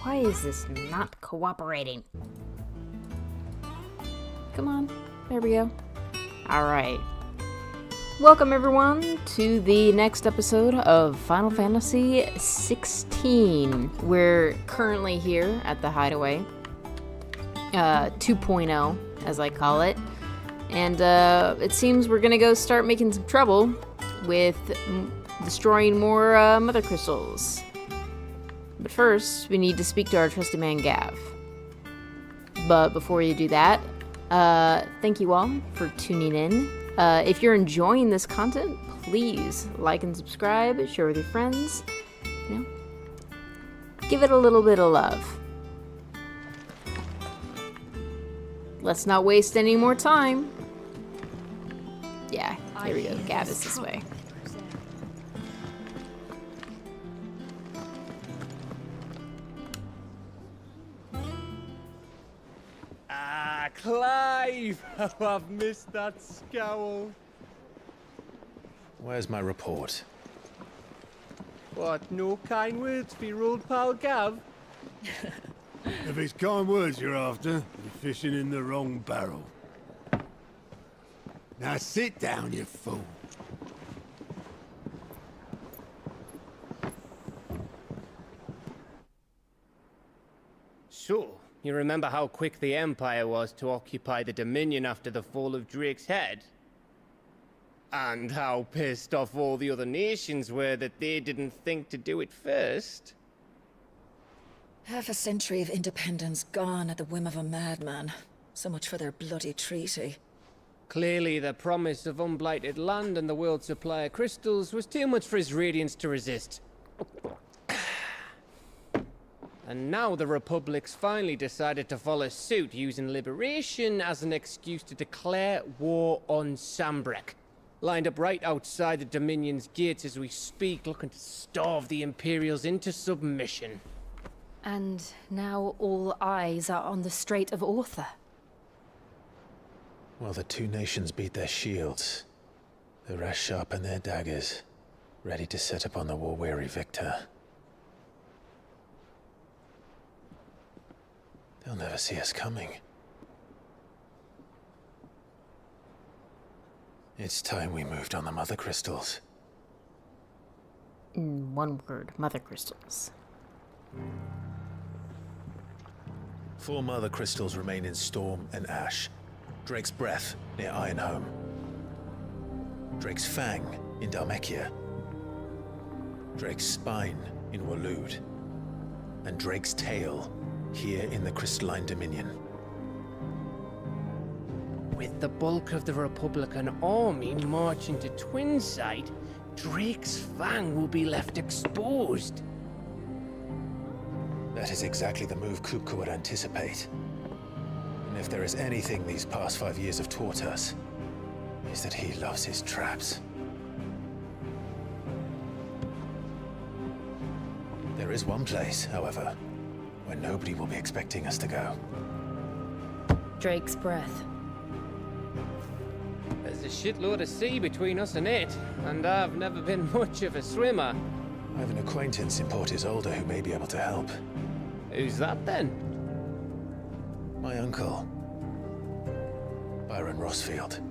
Why is this not cooperating? Come on. There we go. Alright. Welcome everyone to the next episode of Final Fantasy XVI. We're currently here at the Hideaway. 2.0, as I call it. And it seems we're gonna go start making some trouble with destroying more mother crystals. But first, we need to speak to our trusty man Gav. But before you do that, thank you all for tuning in. If you're enjoying this content, please like and subscribe, share with your friends, give it a little bit of love. Let's not waste any more time. Yeah, here we go. Gav is this way. Clive! Oh, I've missed that scowl. Where's my report? What, no kind words for your old pal Gav? If it's kind words you're after, you're fishing in the wrong barrel. Now sit down, you fool. So, you remember how quick the Empire was to occupy the Dominion after the fall of Drake's head? And how pissed off all the other nations were that they didn't think to do it first? Half a century of independence gone at the whim of a madman. So much for their bloody treaty. Clearly, the promise of unblighted land and the world's supply of crystals was too much for his radiance to resist. And now the Republic's finally decided to follow suit, using liberation as an excuse to declare war on Sambrek. Lined up right outside the Dominion's gates as we speak, looking to starve the Imperials into submission. And now all eyes are on the Strait of Author. While the two nations beat their shields, the rest sharpen their daggers, ready to set upon the war-weary victor. They'll never see us coming. It's time we moved on the mother crystals. One word, mother crystals. 4 mother crystals remain in Storm and Ash. Drake's Breath near Ironhome. Drake's Fang in Dhalmekia. Drake's Spine in Waloed. And Drake's Tail here in the Crystalline Dominion. With the bulk of the Republican army marching to Twinside, Drake's Fang will be left exposed. That is exactly the move Kupka would anticipate. And if there is anything these past 5 years have taught us, is that he loves his traps. There is one place, however, where nobody will be expecting us to go. Drake's Breath. There's a shitload of sea between us and it, and I've never been much of a swimmer. I have an acquaintance in Port Isolde who may be able to help. Who's that then? My uncle, Byron Rossfield.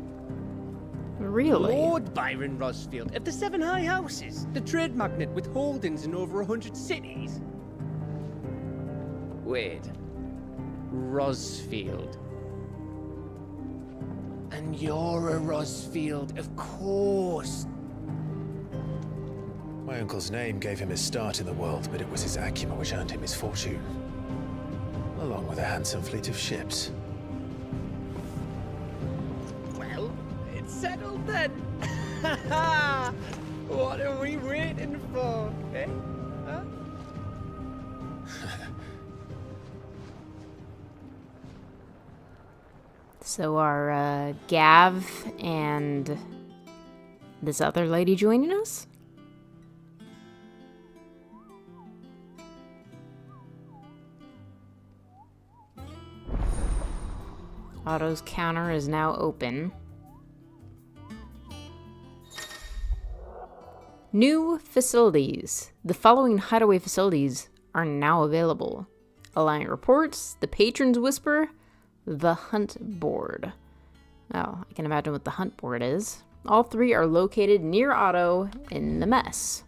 Really? Lord Byron Rosfield of the 7 High Houses, the trade magnate with holdings in over 100 cities. Wait, Rosfield. And you're a Rosfield, of course. My uncle's name gave him his start in the world, but it was his acumen which earned him his fortune. Along with a handsome fleet of ships. Well, it's settled then. What are we waiting for, eh? Huh? So are Gav and this other lady joining us? Otto's counter is now open. New facilities. The following Hideaway facilities are now available. Alliant reports, the Patron's Whisper, the Hunt Board. Oh, I can imagine what the Hunt Board is. All 3 are located near Otto in the mess.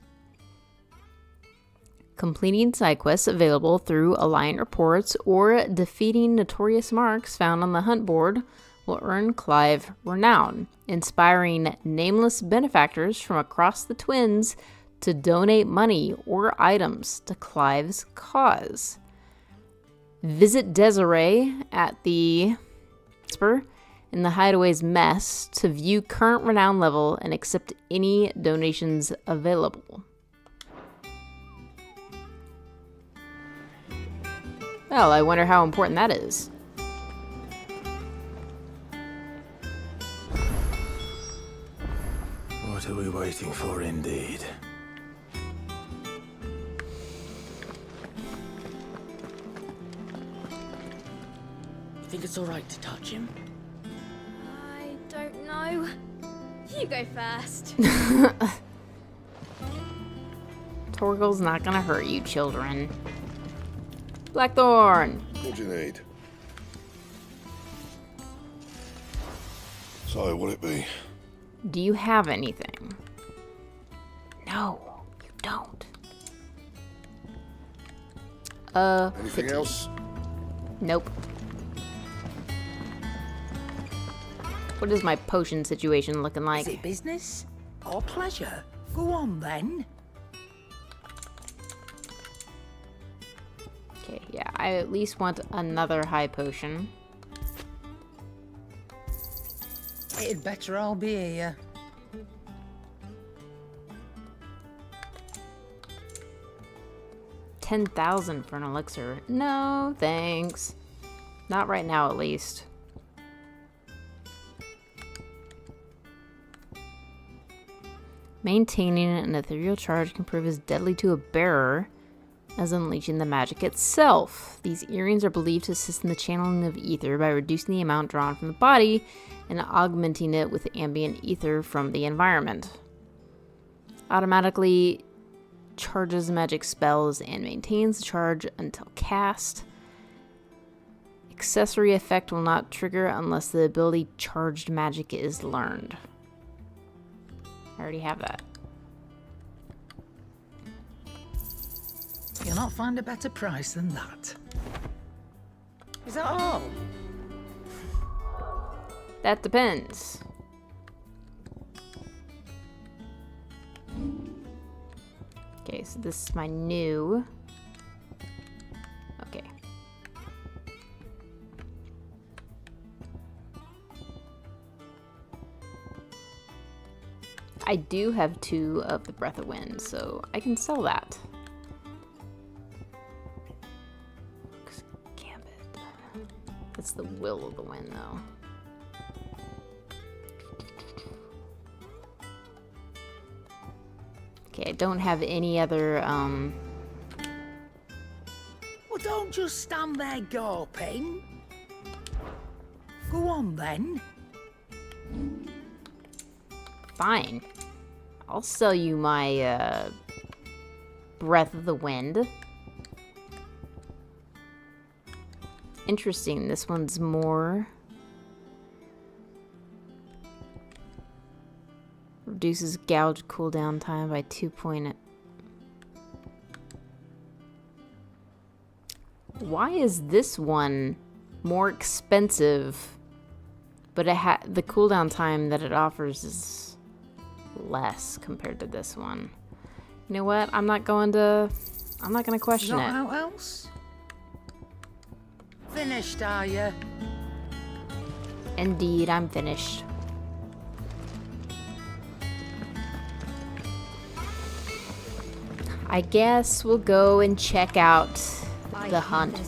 Completing side quests available through Alliant reports or defeating notorious marks found on the Hunt Board will earn Clive renown, inspiring nameless benefactors from across the Twins to donate money or items to Clive's cause. Visit Desiree at the Whisper in the Hideaway's mess to view current renown level and accept any donations available. Well, I wonder how important that is. What are we waiting for, indeed? You think it's alright to touch him? I don't know. You go first. Torgal's not gonna hurt you, children. Blackthorn! What do you need? So, what'll it be? Do you have anything? No, you don't. Anything else? Nope. What is my potion situation looking like? Is it business or pleasure? Go on then. Okay, yeah, I at least want another high potion. It'd better all be here. $10,000 for an elixir. No, thanks. Not right now, at least. Maintaining an ethereal charge can prove as deadly to a bearer as unleashing the magic itself. These earrings are believed to assist in the channeling of ether by reducing the amount drawn from the body and augmenting it with ambient ether from the environment. Automatically charges magic spells and maintains the charge until cast. Accessory effect will not trigger unless the ability charged magic is learned. I already have that. You'll not find a better price than that. Is that all? That depends. Okay, so this is my new. Okay. I do have 2 of the Breath of Wind, so I can sell that. Gambit. That's the Will of the Wind, though. Okay, I don't have any other, Well, don't just stand there gawping. Go on then. Fine. I'll sell you my, Breath of the Wind. Interesting, this one's more... Reduces gouge cooldown time by 2 point... Why is this one more expensive, but the cooldown time that it offers is less compared to this one? You know what? I'm not gonna question it. Not out else? Finished, are you? Indeed, I'm finished. I guess we'll go and check out the hunt.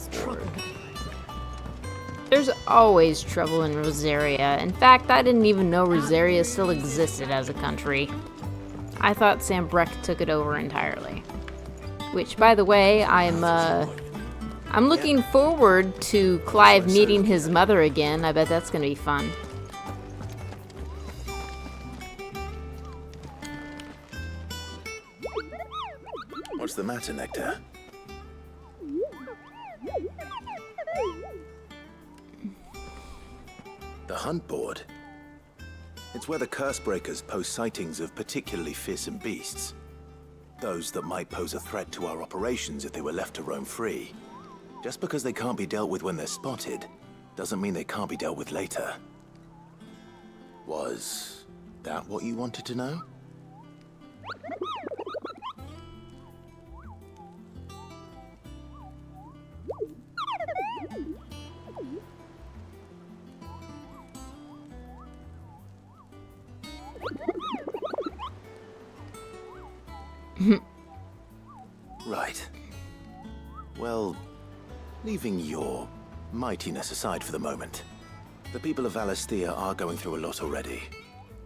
There's always trouble in Rosaria. In fact, I didn't even know Rosaria still existed as a country. I thought Sambrek took it over entirely. Which, by the way, I'm looking forward to Clive meeting his mother again. I bet that's gonna be fun. What's the matter, Nectar? hunt board. It's where the Cursebreakers post sightings of particularly fearsome beasts. Those that might pose a threat to our operations if they were left to roam free. Just because they can't be dealt with when they're spotted, doesn't mean they can't be dealt with later. Was that what you wanted to know? Right. Well, leaving your mightiness aside for the moment, the people of Valisthea are going through a lot already.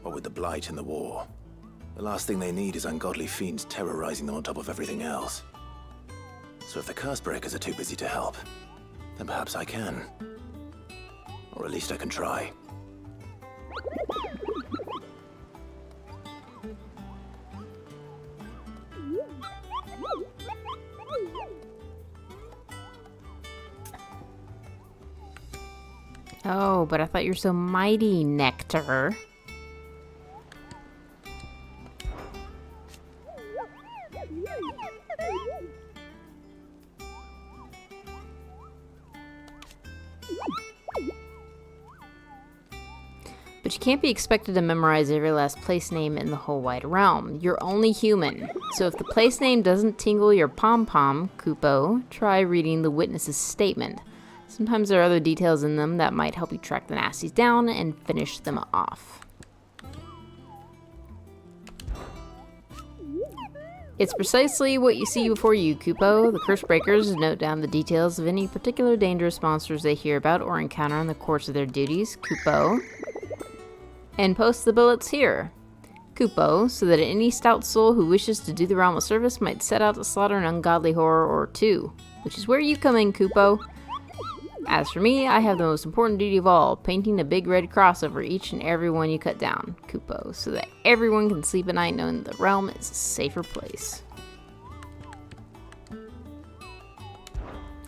What with the Blight and the war. The last thing they need is ungodly fiends terrorizing them on top of everything else. So if the Cursebreakers are too busy to help, then perhaps I can. Or at least I can try. Oh, but I thought you were so mighty, Nectar. But you can't be expected to memorize every last place name in the whole wide realm. You're only human. So if the place name doesn't tingle your pom-pom, Kupo, try reading the witness's statement. Sometimes there are other details in them that might help you track the nasties down and finish them off. It's precisely what you see before you, Kupo. The Cursebreakers note down the details of any particular dangerous monsters they hear about or encounter in the course of their duties, Kupo, and post the bullets here, Kupo, so that any stout soul who wishes to do the realm a service might set out to slaughter an ungodly horror or two, which is where you come in, Kupo. As for me, I have the most important duty of all, painting a big red cross over each and every one you cut down, Kupo, so that everyone can sleep at night knowing the realm is a safer place.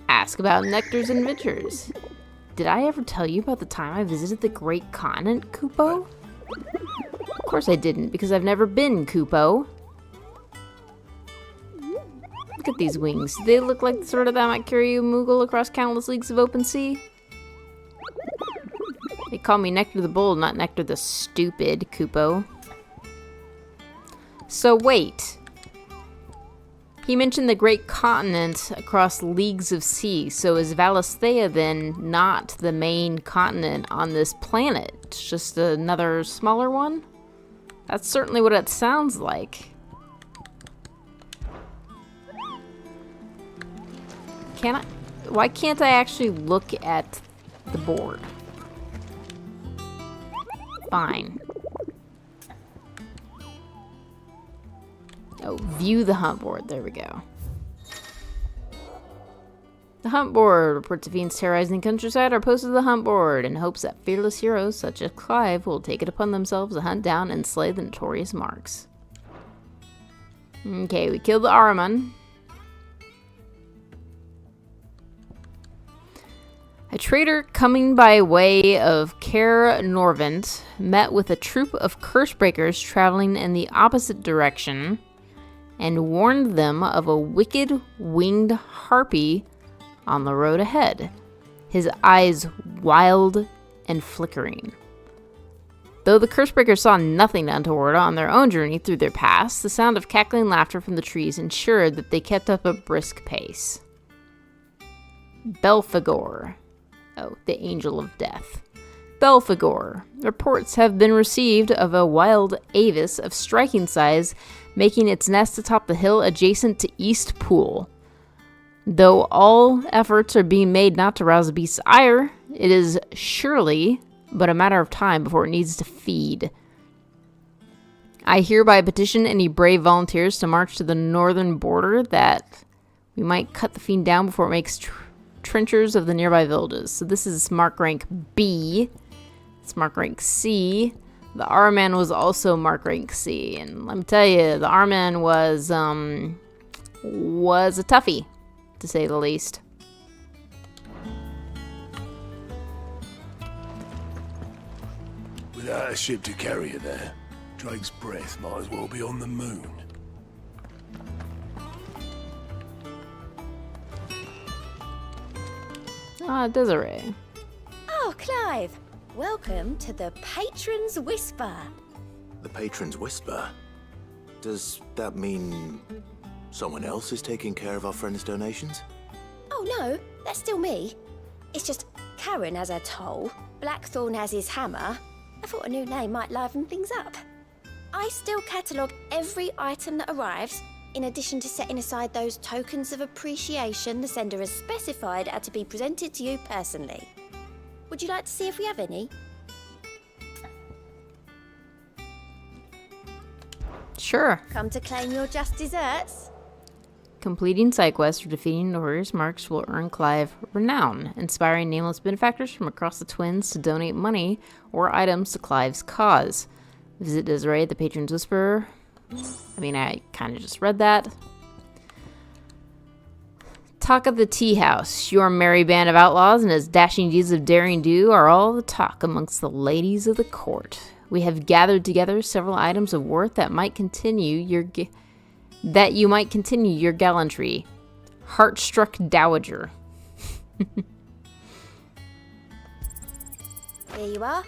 Ask about Nectar's adventures. Did I ever tell you about the time I visited the Great Continent, Kupo? Of course I didn't, because I've never been, Kupo. Look at these wings. Do they look like the sort of that might carry a Moogle across countless leagues of open sea? They call me Nectar the Bold, not Nectar the Stupid, Kupo. So wait. He mentioned the Great Continent across leagues of sea, so is Valisthea then not the main continent on this planet? It's just another smaller one? That's certainly what it sounds like. Why can't I actually look at the board? Fine. Oh, view the hunt board. There we go. The hunt board. Reports of fiends terrorizing the countryside are posted to the hunt board in hopes that fearless heroes such as Clive will take it upon themselves to hunt down and slay the notorious marks. Okay, we killed the Ahriman. A trader coming by way of Caer Norvent met with a troop of Cursebreakers traveling in the opposite direction and warned them of a wicked winged harpy on the road ahead, his eyes wild and flickering. Though the Cursebreakers saw nothing untoward on their own journey through their pass, the sound of cackling laughter from the trees ensured that they kept up a brisk pace. Belphegor. Oh, the Angel of Death. Belphegor. Reports have been received of a wild avis of striking size making its nest atop the hill adjacent to East Pool. Though all efforts are being made not to rouse the beast's ire, it is surely but a matter of time before it needs to feed. I hereby petition any brave volunteers to march to the northern border that we might cut the fiend down before it makes trenchers of the nearby villages. So this is mark rank B. It's mark rank C. The Ahriman was also mark rank C, and let me tell you, the Ahriman was a toughie, to say the least. Without a ship to carry you there, Drake's breath might as well be on the moon. Ah, Desiree. Oh, Clive. Welcome to the Patron's Whisper. The Patron's Whisper? Does that mean someone else is taking care of our friend's donations? Oh, no, that's still me. It's just Caron has her toll, Blackthorn has his hammer. I thought a new name might liven things up. I still catalogue every item that arrives, in addition to setting aside those tokens of appreciation the sender has specified are to be presented to you personally. Would you like to see if we have any? Sure. Come to claim your just desserts? Completing side quests or defeating notorious marks will earn Clive renown, inspiring nameless benefactors from across the Twins to donate money or items to Clive's cause. Visit Desiree, the Patron's Whisperer. I mean, I kind of just read that. Talk of the tea house. Your merry band of outlaws and his dashing deeds of daring do are all the talk amongst the ladies of the court. We have gathered together several items of worth that might continue your gallantry. Heart-struck dowager. Here you are.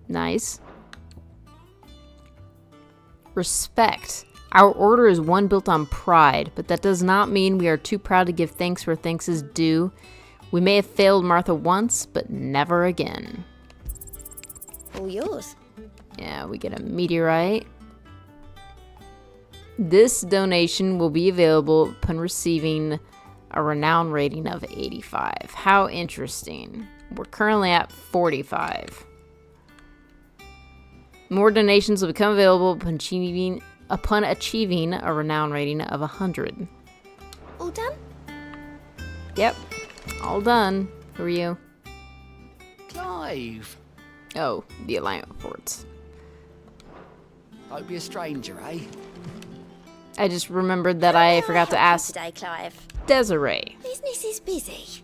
Nice. Respect. Our order is one built on pride, but that does not mean we are too proud to give thanks where thanks is due. We may have failed Martha once, but never again. All yours. Yeah, we get a meteorite. This donation will be available upon receiving a renown rating of 85. How interesting. We're currently at 45. More donations will become available upon achieving a renown rating of 100. All done? Yep, all done. Who are you? Clive. Oh, the alignment reports. Hope you're a stranger, eh? I just remembered that I forgot to ask Today, Clive. Desiree. Business is busy.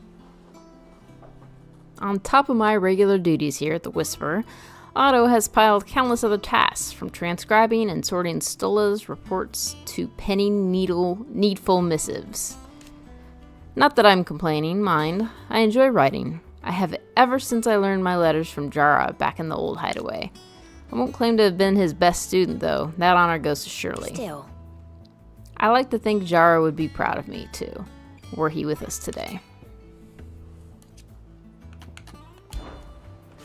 On top of my regular duties here at the Whisper, Otto has piled countless other tasks, from transcribing and sorting Stolla's reports to penning needful missives. Not that I'm complaining, mind. I enjoy writing. I have ever since I learned my letters from Jara back in the old Hideaway. I won't claim to have been his best student, though. That honor goes to Shirley. Still. I like to think Jara would be proud of me, too, were he with us today.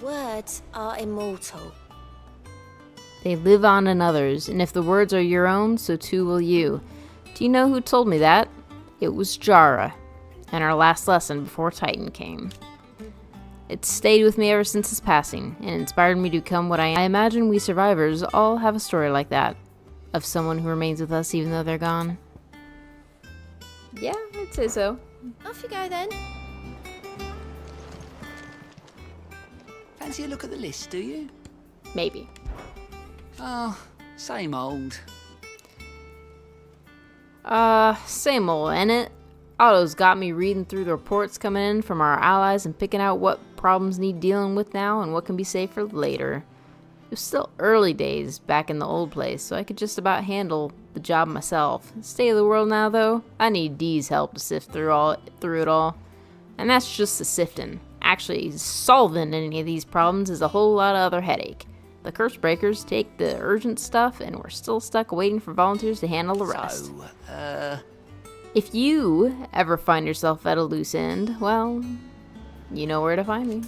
Words are immortal. They live on in others, and if the words are your own, so too will you. Do you know who told me that? It was Jara, and our last lesson before Titan came. It stayed with me ever since his passing, and inspired me to become what I imagine we survivors all have a story like that, of someone who remains with us even though they're gone. Yeah, I'd say so. Off you go then. Fancy a look at the list, do you? Maybe. Oh, same old. Same old, ain't it? Otto's got me reading through the reports coming in from our allies and picking out what problems need dealing with now and what can be saved for later. It was still early days back in the old place, so I could just about handle the job myself. State of the world now, though, I need Dee's help to sift through it all. And that's just the sifting. Actually, solving any of these problems is a whole lot of other headache. The curse breakers take the urgent stuff, and we're still stuck waiting for volunteers to handle the rest. So, If you ever find yourself at a loose end, well, you know where to find me.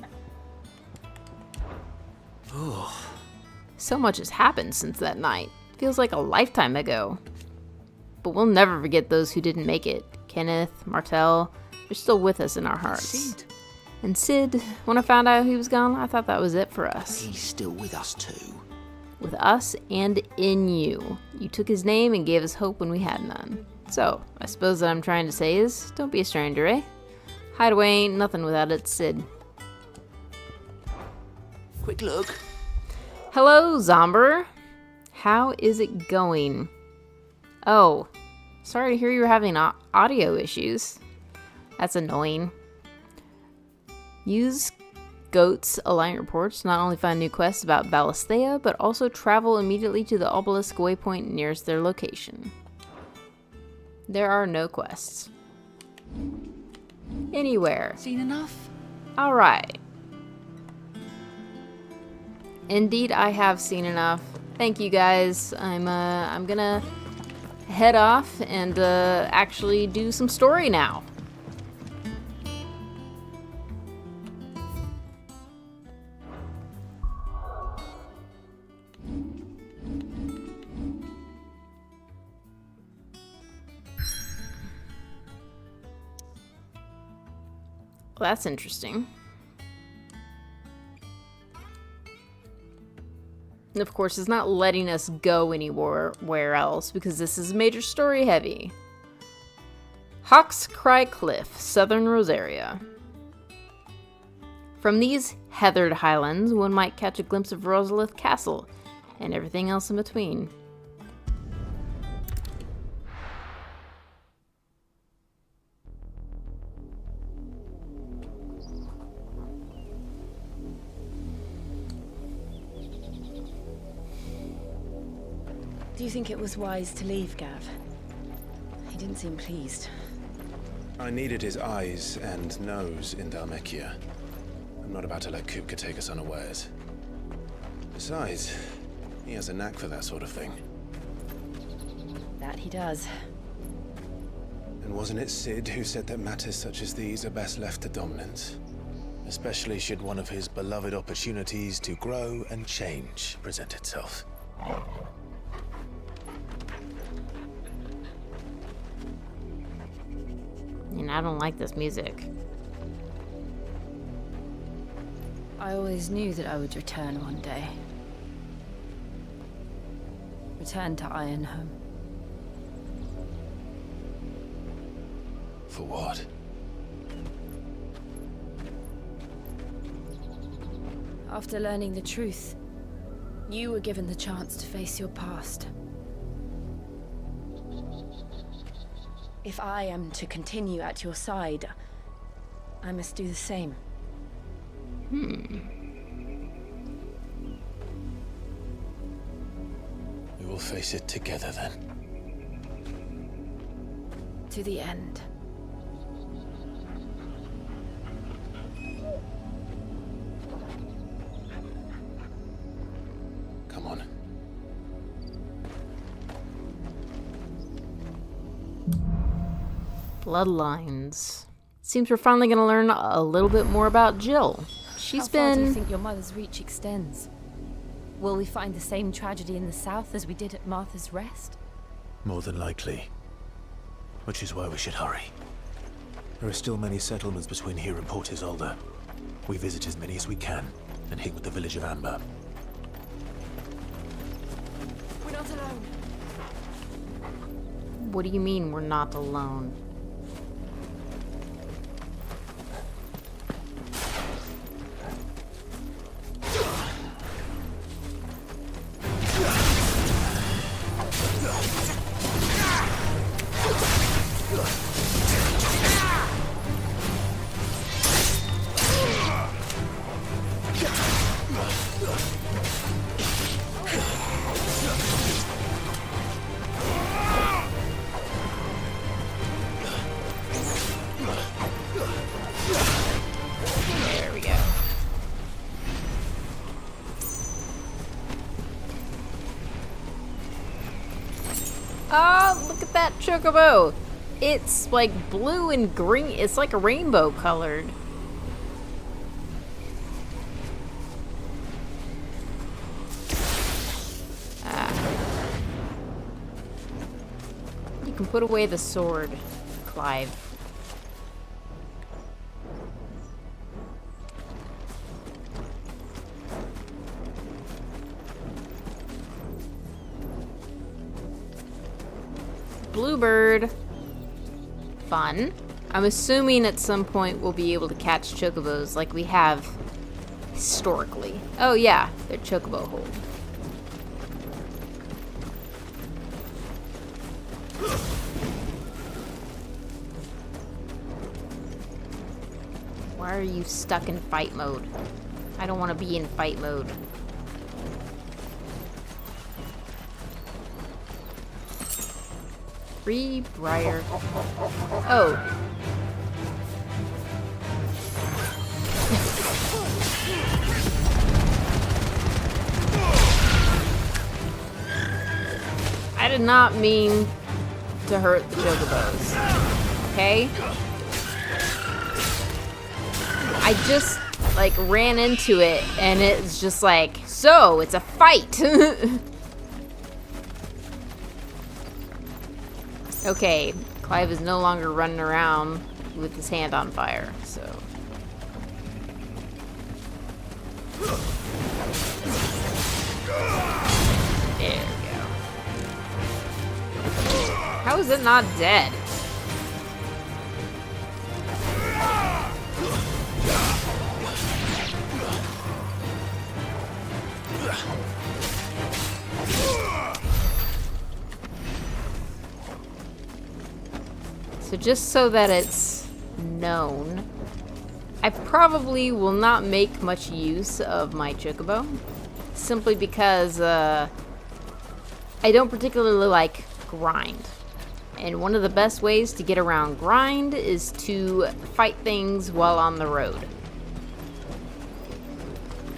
So much has happened since that night. Feels like a lifetime ago. But we'll never forget those who didn't make it. Kenneth, Martel, they're still with us in our hearts. Sid. And Sid, when I found out he was gone, I thought that was it for us. He's still with us too. With us and in you. You took his name and gave us hope when we had none. So, I suppose what I'm trying to say is, don't be a stranger, eh? Hideaway ain't nothing without its Sid. Quick look. Hello, Zomber. How is it going? Oh, sorry to hear you were having audio issues. That's annoying. Use Goats Alliance reports. Not only find new quests about Valisthea, but also travel immediately to the obelisk waypoint nearest their location. There are no quests. Anywhere. Seen enough? Alright. Indeed, I have seen enough. Thank you guys. I'm gonna head off and actually do some story now. Well, that's interesting. And of course, it's not letting us go anywhere else because this is major story heavy. Hawk's Cry Cliff, Southern Rosaria. From these heathered highlands, one might catch a glimpse of Rosalith Castle and everything else in between. Do you think it was wise to leave, Gav? He didn't seem pleased. I needed his eyes and nose in Dhalmekia. I'm not about to let Kupka take us unawares. Besides, he has a knack for that sort of thing. That he does. And wasn't it Sid who said that matters such as these are best left to dominance? Especially should one of his beloved opportunities to grow and change present itself. And I don't like this music. I always knew that I would return one day. Return to Ironhome. For what? After learning the truth, you were given the chance to face your past. If I am to continue at your side, I must do the same. We will face it together then. To the end. Come on. Bloodlines. Seems we're finally gonna learn a little bit more about Jill. She's How far do you been... think your mother's reach extends? Will we find the same tragedy in the south as we did at Martha's Rest? More than likely. Which is why we should hurry. There are still many settlements between here and Port Isolde. We visit as many as we can, and hit with the village of Amber. We're not alone. What do you mean we're not alone? Oh, look at that chocobo! It's like blue and green. It's like a rainbow colored. You can put away the sword, Clive. Bluebird. Fun. I'm assuming at some point we'll be able to catch chocobos like we have historically. Oh yeah, they're chocobo hold. Why are you stuck in fight mode? I don't want to be in fight mode. Free Briar. Oh. I did not mean to hurt the chocobos. Okay? I just, like, ran into it, and it's just like, so, it's a fight! Okay, Clive is no longer running around with his hand on fire, so... There we go. How is it not dead? So just so that it's known, I probably will not make much use of my chocobo, simply because I don't particularly like grind. And one of the best ways to get around grind is to fight things while on the road.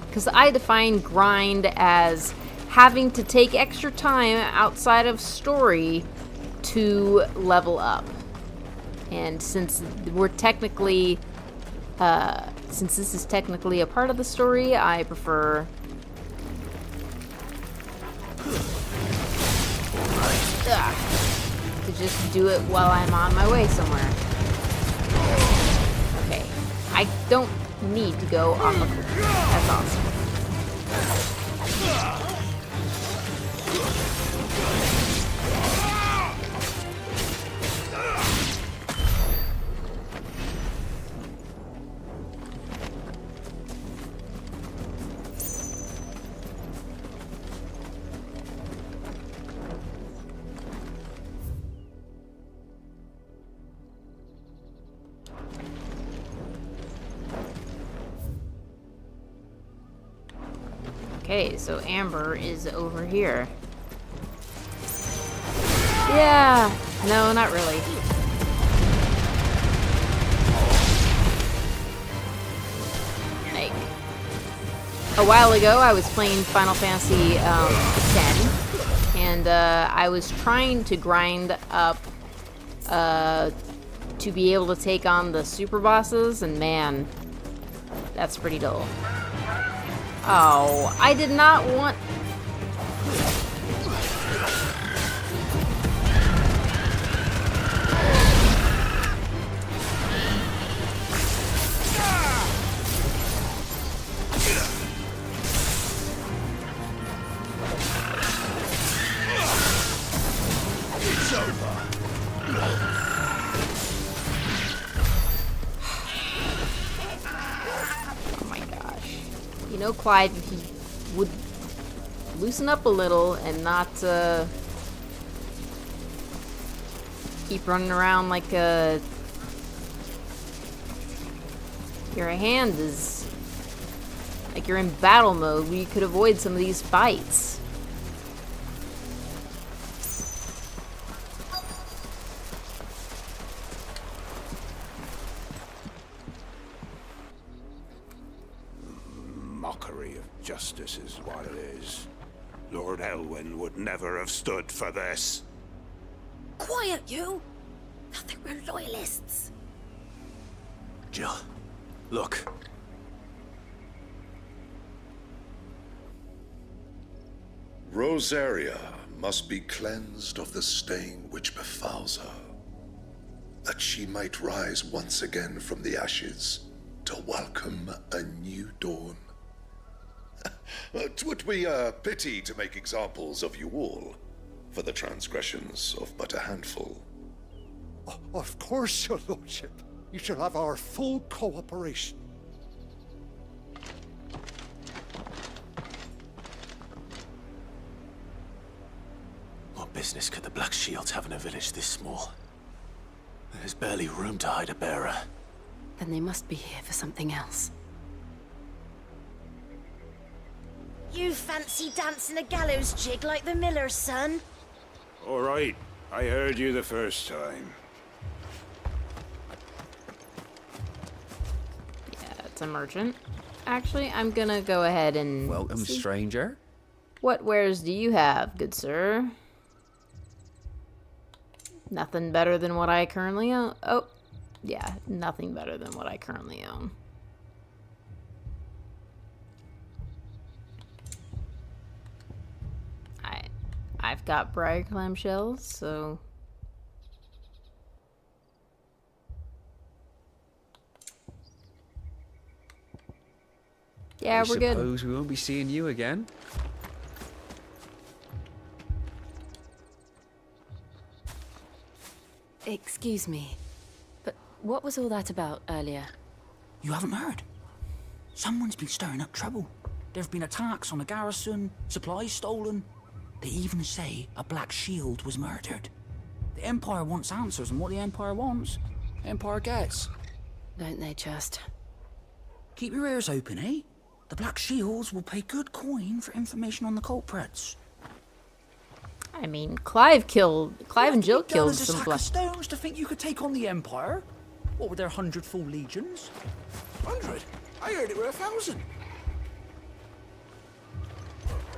Because I define grind as having to take extra time outside of story to level up. And since we're technically, since this is technically a part of the story, I prefer to just do it while I'm on my way somewhere. Okay, I don't need to go on the cliff. That's awesome. Okay, so Amber is over here. Yeah, no, not really. Like, a while ago, I was playing Final Fantasy X, and I was trying to grind up to be able to take on the super bosses, and man, that's pretty dull. Oh, I did not want... It's over. You know, Clive, if he would loosen up a little and not keep running around like your hand is like you're in battle mode, where you could avoid some of these fights. Justice is what it is. Lord Elwyn would never have stood for this. Quiet, you! I think we're loyalists. Jill, look. Rosaria must be cleansed of the stain which befouls her, that she might rise once again from the ashes to welcome a new dawn. 'Twould be a pity to make examples of you all, for the transgressions of but a handful. Of course, your lordship. You shall have our full cooperation. What business could the Black Shields have in a village this small? There's barely room to hide a bearer. Then they must be here for something else. You fancy dancing a gallows jig like the miller's son? All right, I heard you the first time. Yeah, it's a merchant. Actually, I'm gonna go ahead and Welcome, see. stranger. What wares do you have, good sir? Nothing better than what I currently own. Oh, yeah, nothing better than what I currently own. I've got briar clam shells, so yeah, we're good. I suppose we won't be seeing you again. Excuse me, but what was all that about earlier? You haven't heard? Someone's been stirring up trouble. There have been attacks on the garrison, supplies stolen. They even say a Black Shield was murdered. The Empire wants answers, and what the Empire wants, the Empire gets. Don't they just? Keep your ears open, eh? The Black Shields will pay good coin for information on the culprits. I mean, Clive and Jill killed There's a some sack black. of stones to think you could take on the Empire. What were their 100 full legions? 100? I heard it were 1,000.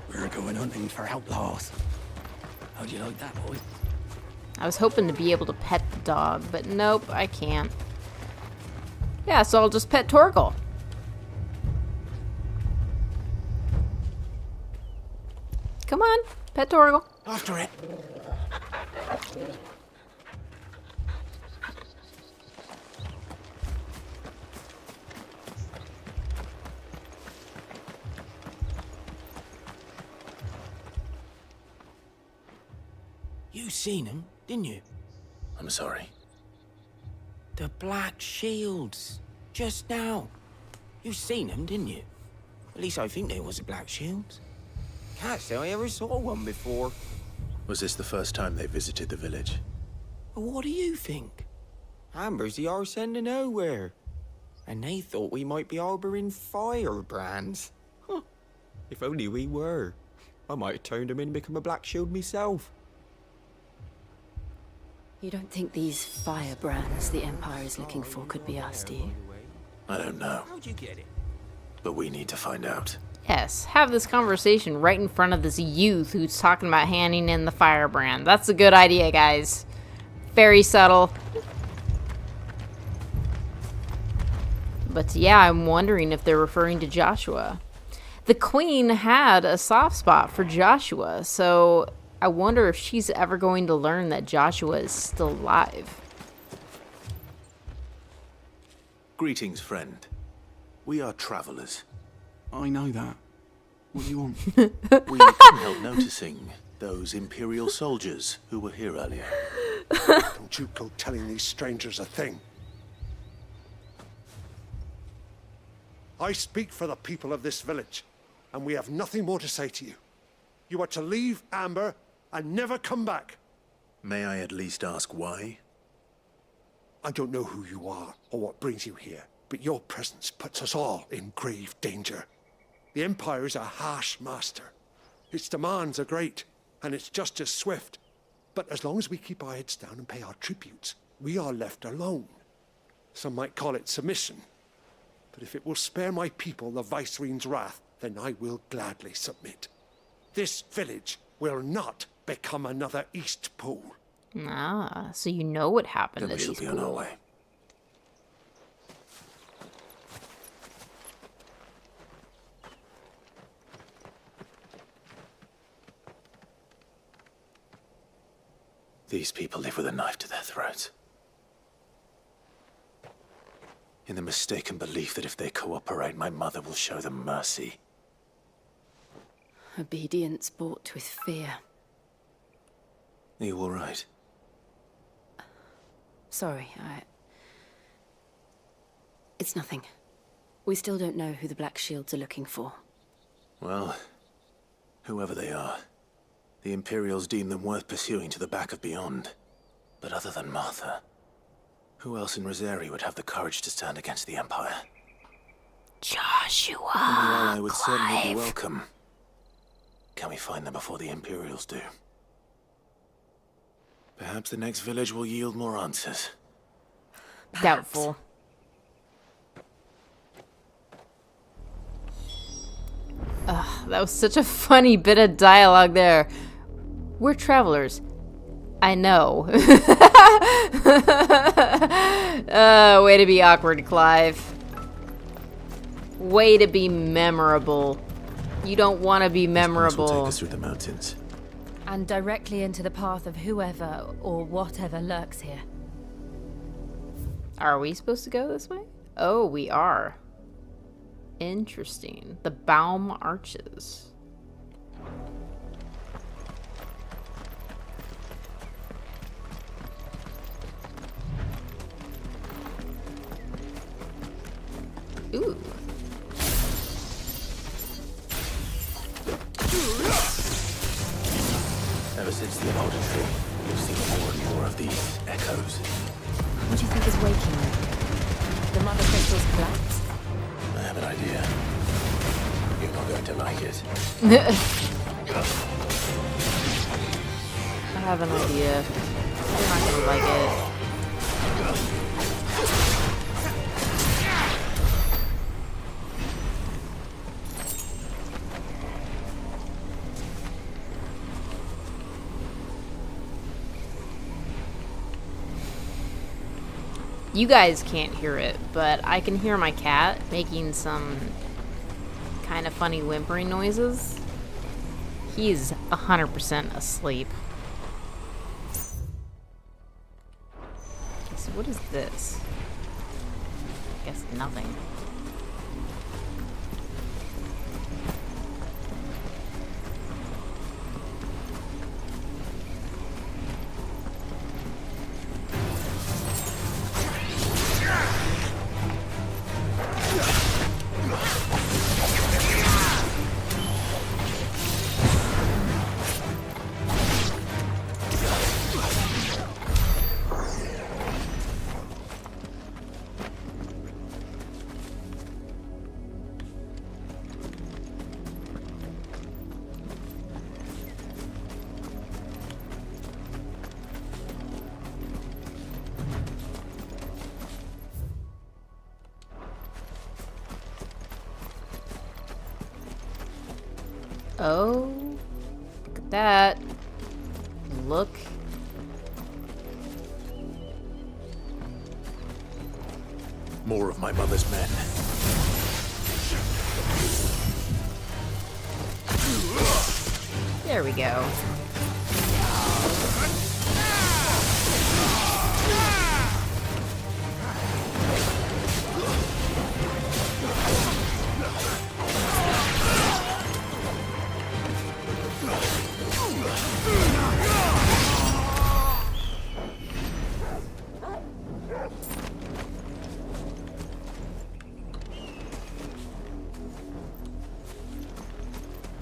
We're going hunting for outlaws. How'd you like that, boy? I was hoping to be able to pet the dog, but nope, I can't. Yeah, so I'll just pet Torgal. Come on, pet Torgal. After it. You seen him, didn't you? I'm sorry. The Black Shields. Just now. You seen them, didn't you? At least I think there was a Black Shields. Can't say I ever saw one before. Was this the first time they visited the village? What do you think? Amber's the arse end of nowhere. And they thought we might be harboring firebrands. Huh. If only we were. I might have turned them in and become a Black Shield myself. You don't think these firebrands the Empire is looking for could be us, do you? I don't know. How'd you get it? But we need to find out. Yes, have this conversation right in front of this youth who's talking about handing in the firebrand. That's a good idea, guys. Very subtle. But yeah, I'm wondering if they're referring to Joshua. The Queen had a soft spot for Joshua, so I wonder if she's ever going to learn that Joshua is still alive. Greetings, friend. We are travelers. I know that. What do you want? We couldn't help noticing those Imperial soldiers who were here earlier. Don't you go telling these strangers a thing. I speak for the people of this village, and we have nothing more to say to you. You are to leave Amber and never come back. May I at least ask why? I don't know who you are or what brings you here, but your presence puts us all in grave danger. The Empire is a harsh master. Its demands are great, and its justice swift. But as long as we keep our heads down and pay our tributes, we are left alone. Some might call it submission. But if it will spare my people the Viceroy's wrath, then I will gladly submit. This village will not become another East Pool. Ah, so you know what happened Then to we shall these be on our people. way. These people live with a knife to their throats. In the mistaken belief that if they cooperate, my mother will show them mercy. Obedience bought with fear. Are you all right? Sorry, It's nothing. We still don't know who the Black Shields are looking for. Well, whoever they are, the Imperials deem them worth pursuing to the back of beyond. But other than Martha, who else in Rosari would have the courage to stand against the Empire? Joshua. Well, I would certainly be welcome. Can we find them before the Imperials do? Perhaps the next village will yield more answers. Doubtful. Ugh, that was such a funny bit of dialogue there. We're travelers. I know. Way to be awkward, Clive. Way to be memorable. You don't want to be memorable. This will take us through the mountains. And directly into the path of whoever or whatever lurks here. Are we supposed to go this way? Oh, we are. Interesting. The Baum Arches. Ooh. Ever since the auditory, we've seen more and more of these echoes. What do you think is waking them? The mother crystal's collapse? I have an idea. You're not going to like it. I have an idea. You're not gonna like it. You guys can't hear it, but I can hear my cat making some kind of funny whimpering noises. He's 100% asleep. Okay, so what is this? I guess nothing. Oh, look at that. Look. More of my mother's men. There we go.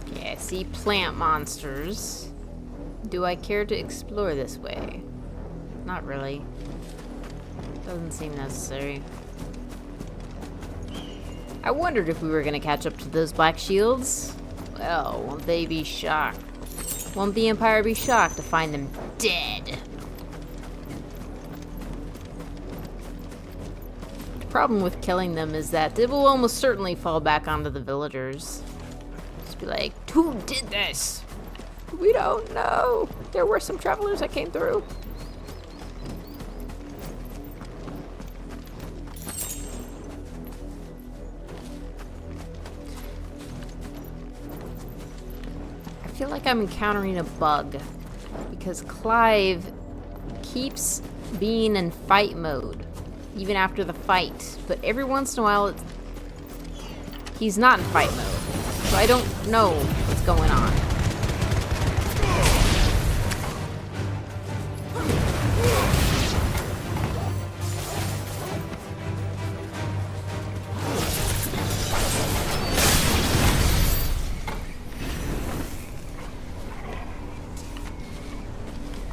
Okay, I see plant monsters. Do I care to explore this way? Not really. Doesn't seem necessary. I wondered if we were gonna catch up to those black shields. Well, won't they be shocked? Won't the Empire be shocked to find them dead? The problem with killing them is that it will almost certainly fall back onto the villagers. Just be like, who did this? We don't know. There were some travelers that came through. I feel like I'm encountering a bug because Clive keeps being in fight mode even after the fight, but every once in a while he's not in fight mode, so I don't know what's going on.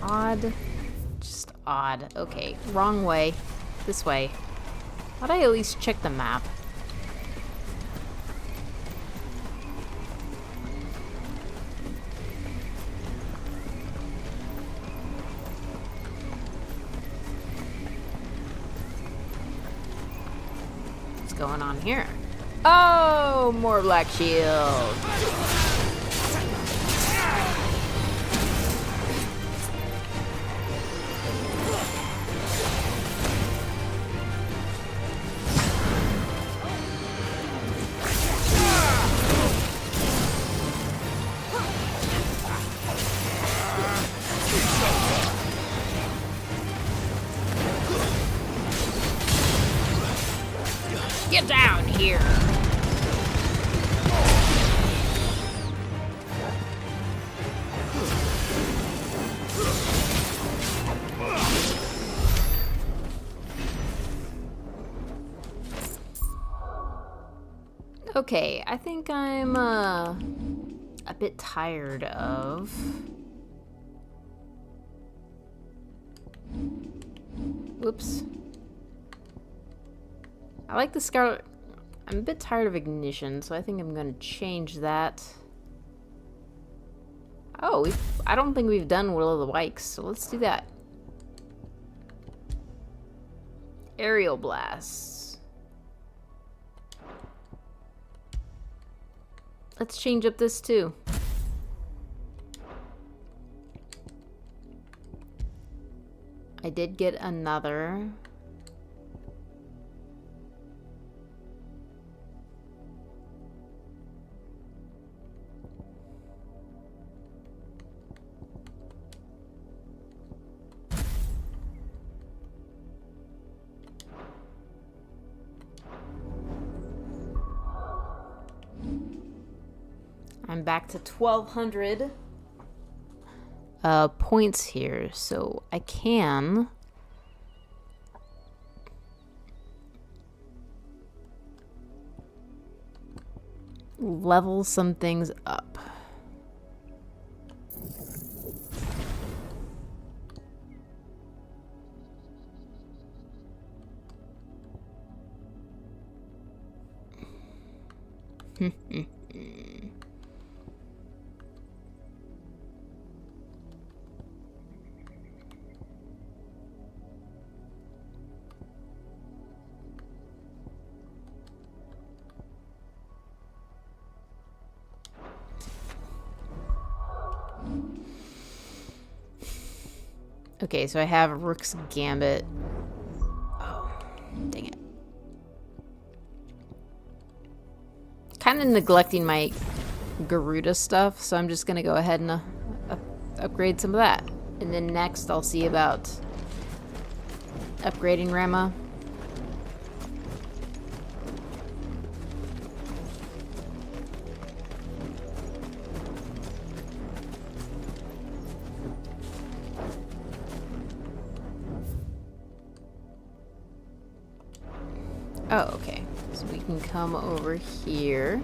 Odd. Just odd. Okay, wrong way. This way. Thought I at least check the map. going on here? Oh, more black shield. Get down here. Okay, I think I'm a bit tired of whoops. I like the Scarlet. I'm a bit tired of ignition, so I think I'm gonna change that. Oh, I don't think we've done Will of the Wikes, so let's do that. Aerial blasts. Let's change up this too. I did get another. I'm back to 1,200 points here, so I can level some things up. Okay, so I have Rook's Gambit. Oh, dang it. Kind of neglecting my Garuda stuff, so I'm just gonna go ahead and upgrade some of that. And then next I'll see about upgrading Rama. Oh, okay. So we can come over here.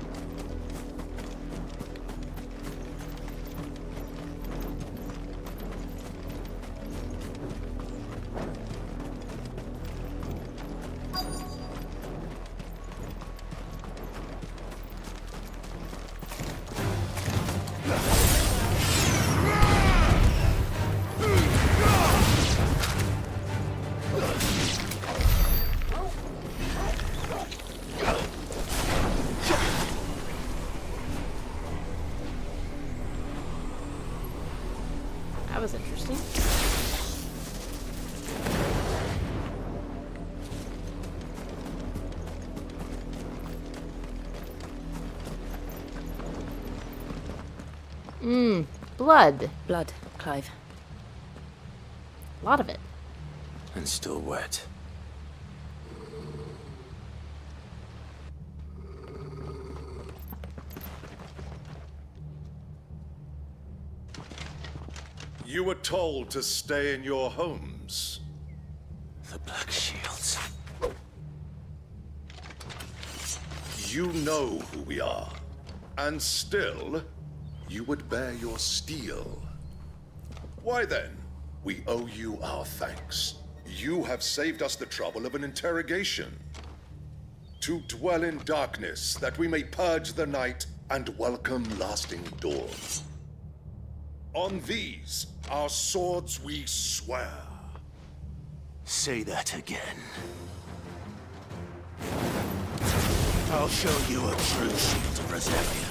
That was interesting. Blood. Blood, Clive. A lot of it. And still wet. You were told to stay in your homes. The Black Shields. You know who we are. And still, you would bear your steel. Why then, we owe you our thanks. You have saved us the trouble of an interrogation. To dwell in darkness, that we may purge the night and welcome lasting dawn. On these, our swords we swear. Say that again. I'll show you a true shield of Reselia.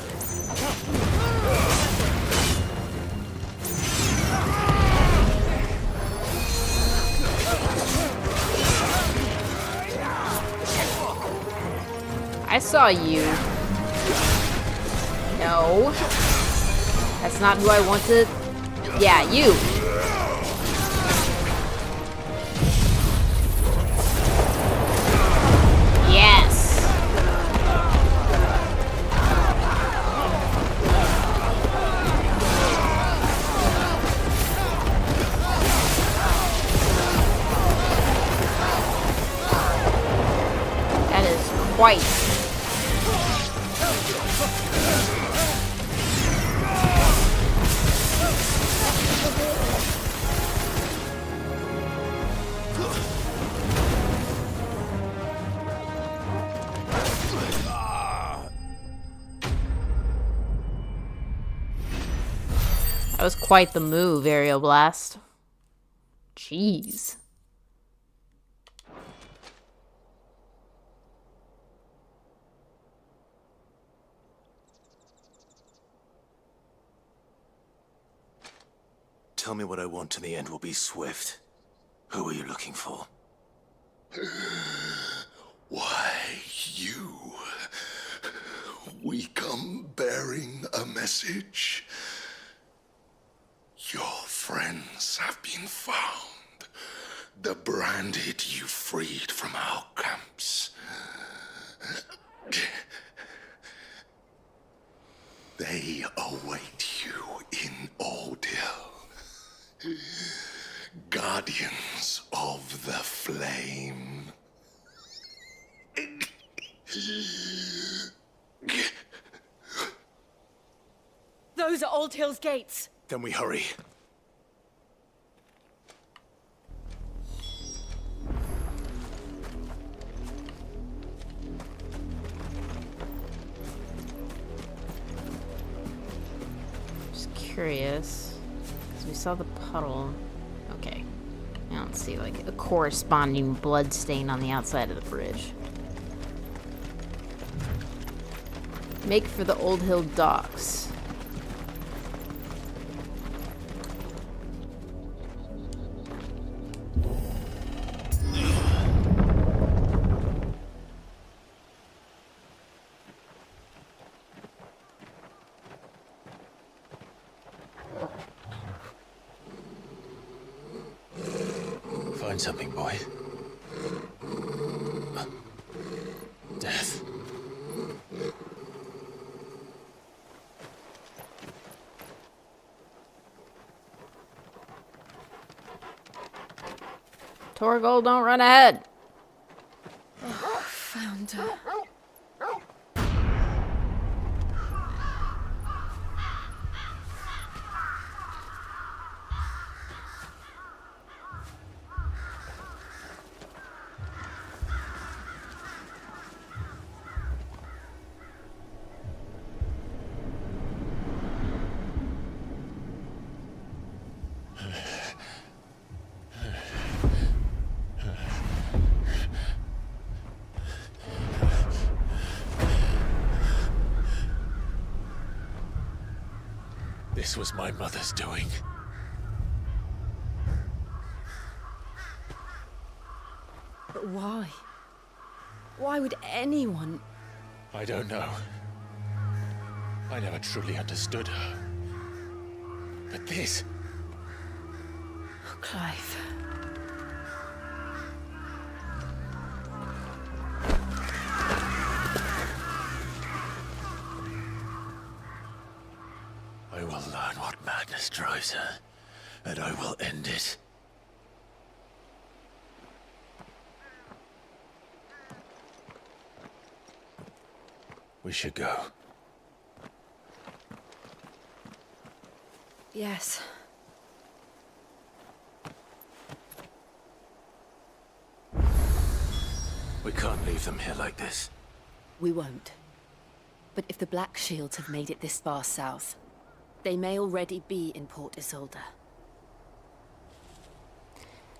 I saw you. No. That's not who I wanted. Yeah, you. Yes. That is quite. That was quite the move, Aerial Blast. Jeez. Tell me what I want and the end will be swift. Who are you looking for? Why, you. We come bearing a message. Your friends have been found. The branded you freed from our camps. They await you in Ordeal. Guardians of the Flame. Those are Old Hill's gates. Then we hurry. Just curious, because we saw the puddle. Okay. I don't see like a corresponding blood stain on the outside of the bridge. Make for the Old Hill docks. Find something, boy. Death. Torgal, don't run ahead. Oh, found her. This was my mother's doing. But why? Why would anyone... I don't know. I never truly understood her. But this... Oh, Clive. I will learn what madness drives her, and I will end it. We should go. Yes. We can't leave them here like this. We won't. But if the Black Shields have made it this far south, they may already be in Port Isolde.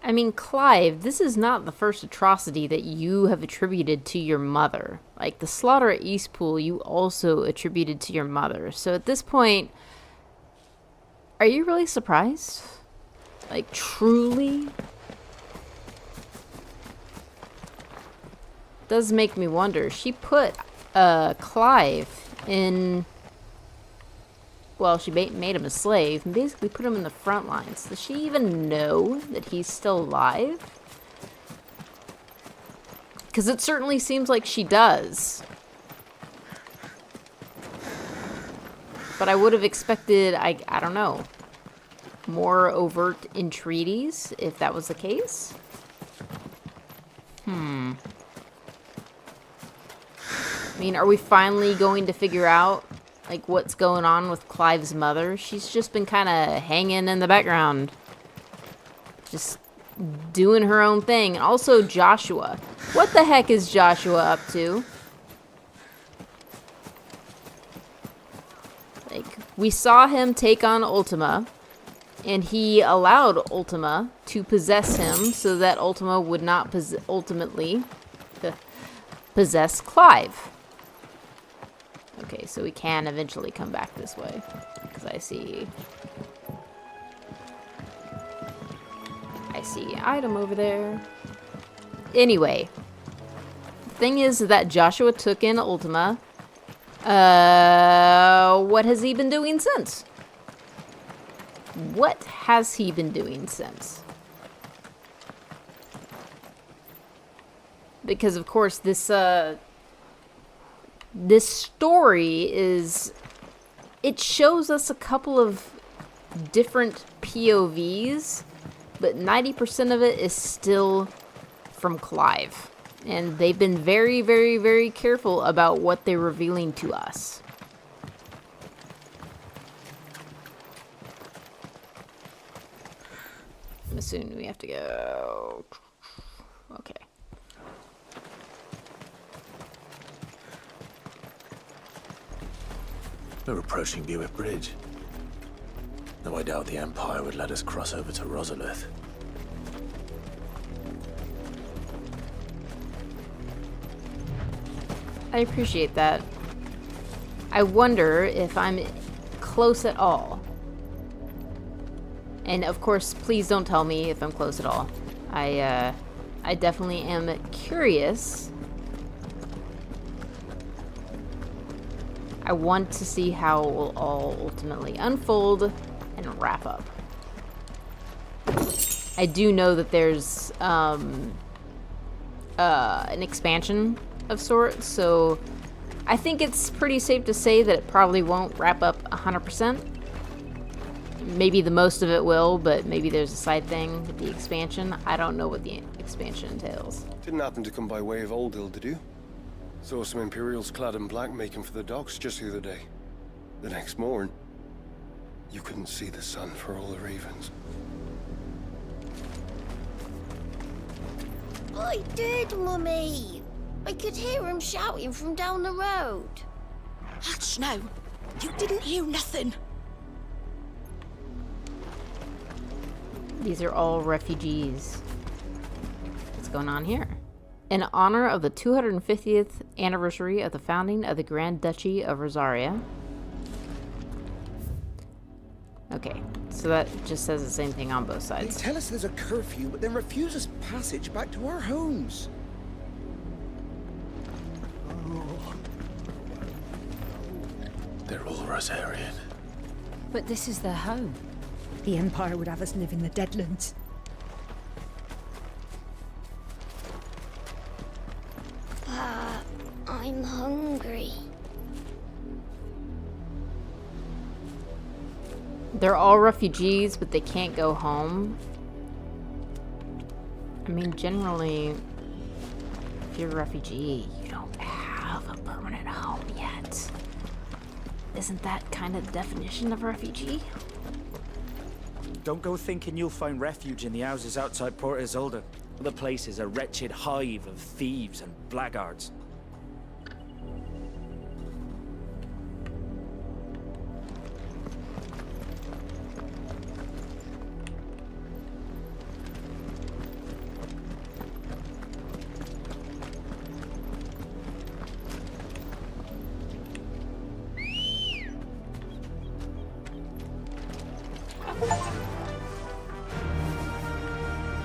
I mean, Clive, this is not the first atrocity that you have attributed to your mother. Like, the slaughter at Eastpool, you also attributed to your mother. So at this point, are you really surprised? Like, truly? Does make me wonder. She put Clive in... Well, she made him a slave and basically put him in the front lines. Does she even know that he's still alive? Because it certainly seems like she does. But I would have expected, I don't know, more overt entreaties if that was the case. I mean, are we finally going to figure out like what's going on with Clive's mother? She's just been kind of hanging in the background, just doing her own thing. And also Joshua. What the heck is Joshua up to? Like, we saw him take on Ultima, and he allowed Ultima to possess him so that Ultima would not ultimately possess Clive. Okay, so we can eventually come back this way, because I see an item over there. Anyway, the thing is that Joshua took in Ultima. What has he been doing since? What has he been doing since? Because of course this story is, it shows us a couple of different POVs, but 90% of it is still from Clive. And they've been very, very, very careful about what they're revealing to us. I'm assuming we have to go... Okay. We're approaching Buick Bridge. Though I doubt the Empire would let us cross over to Rosalith. I appreciate that. I wonder if I'm close at all. And of course, please don't tell me if I'm close at all. I definitely am curious. I want to see how it will all ultimately unfold and wrap up. I do know that there's an expansion of sorts, so I think it's pretty safe to say that it probably won't wrap up 100%. Maybe the most of it will, but maybe there's a side thing with the expansion. I don't know what the expansion entails. Didn't happen to come by way of Oldhill, did you? Saw some Imperials clad in black making for the docks just the other day. The next morn, you couldn't see the sun for all the ravens. I did, Mummy. I could hear him shouting from down the road. Hush now. You didn't hear nothing. These are all refugees. What's going on here? In honor of the 250th anniversary of the founding of the Grand Duchy of Rosaria. Okay, so that just says the same thing on both sides. They tell us there's a curfew, but then refuse us passage back to our homes. They're all Rosarian. But this is their home. The Empire would have us live in the Deadlands. I'm hungry. They're all refugees, but they can't go home. I mean, generally, if you're a refugee, you don't have a permanent home yet. Isn't that kind of the definition of a refugee? Don't go thinking you'll find refuge in the houses outside Port Isolde. The place is a wretched hive of thieves and blackguards.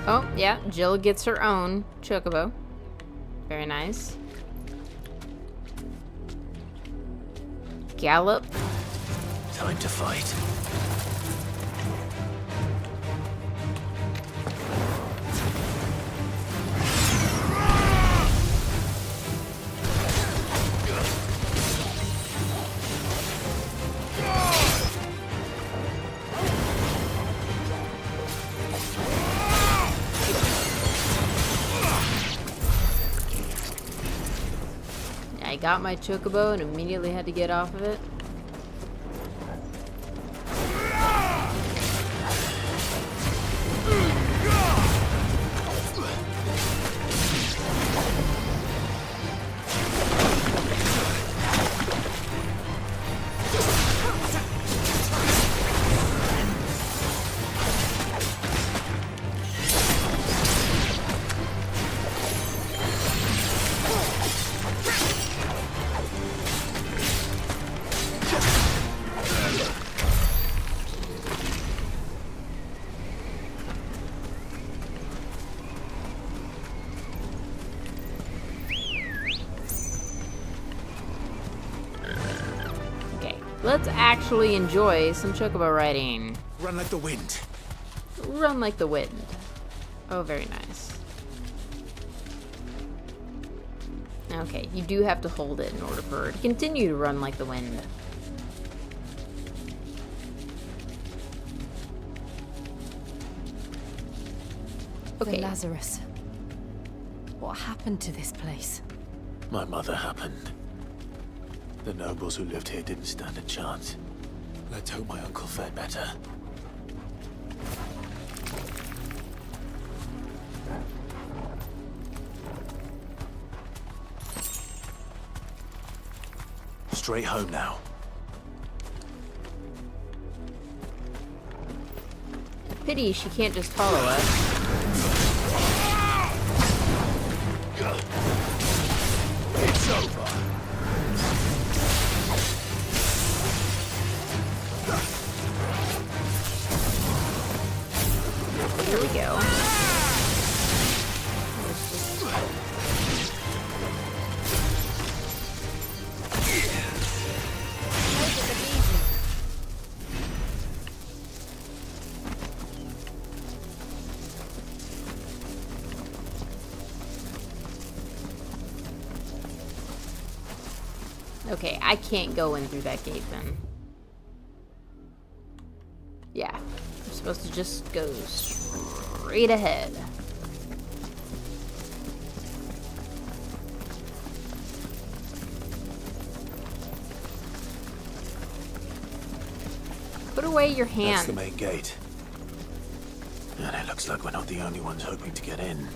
Oh, yeah, Jill gets her own chocobo. Very nice. Gallop. Time to fight. I got my chocobo and immediately had to get off of it. Let's actually enjoy some chocobo riding. Run like the wind. Run like the wind. Oh, very nice. Okay, you do have to hold it in order for her to continue to run like the wind. Okay. The Lazarus. What happened to this place? My mother happened. The nobles who lived here didn't stand a chance. Let's hope my uncle fared better. Straight home now. Pity she can't just follow us. It's over. Here we go. Okay, I can't go in through that gate then. Yeah, I'm supposed to just go straight ahead. Put away your hand. That's the main gate. And it looks like we're not the only ones hoping to get in.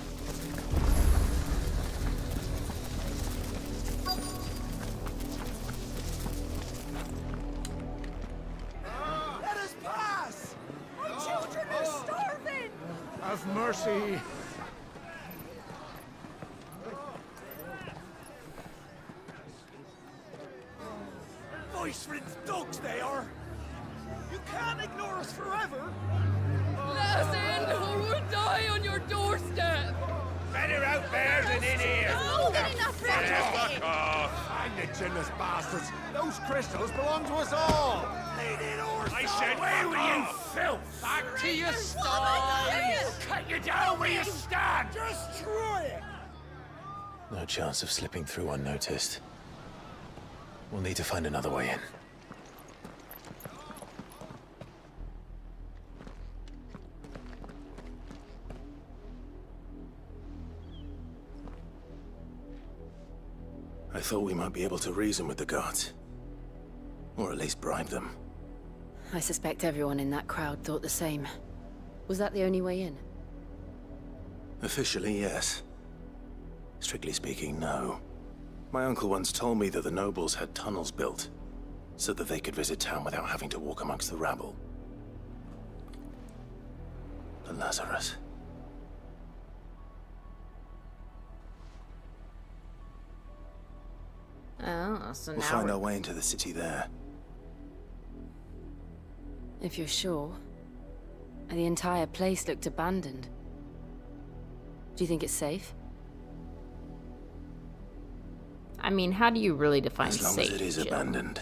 Let us pass! Our children are starving! Have mercy. Voice-ridden dogs they are! You can't ignore us forever! Let us in, or we'll die on your doorstep! Better out there than in here! Oh, get enough Fuck off! Hang the chinless bastards! Those crystals belong to us all! I said, away with you, filth! Back to your stalls! Cut you down where you stand! Just try it! No chance of slipping through unnoticed. We'll need to find another way in. I thought we might be able to reason with the guards. Or at least bribe them. I suspect everyone in that crowd thought the same. Was that the only way in? Officially, yes. Strictly speaking, no. My uncle once told me that the nobles had tunnels built, so that they could visit town without having to walk amongst the rabble. The Lazarus. Oh, so now We'll find our way into the city there. If you're sure. The entire place looked abandoned. Do you think it's safe? I mean, how do you really define As long safe, as it is Jill? abandoned.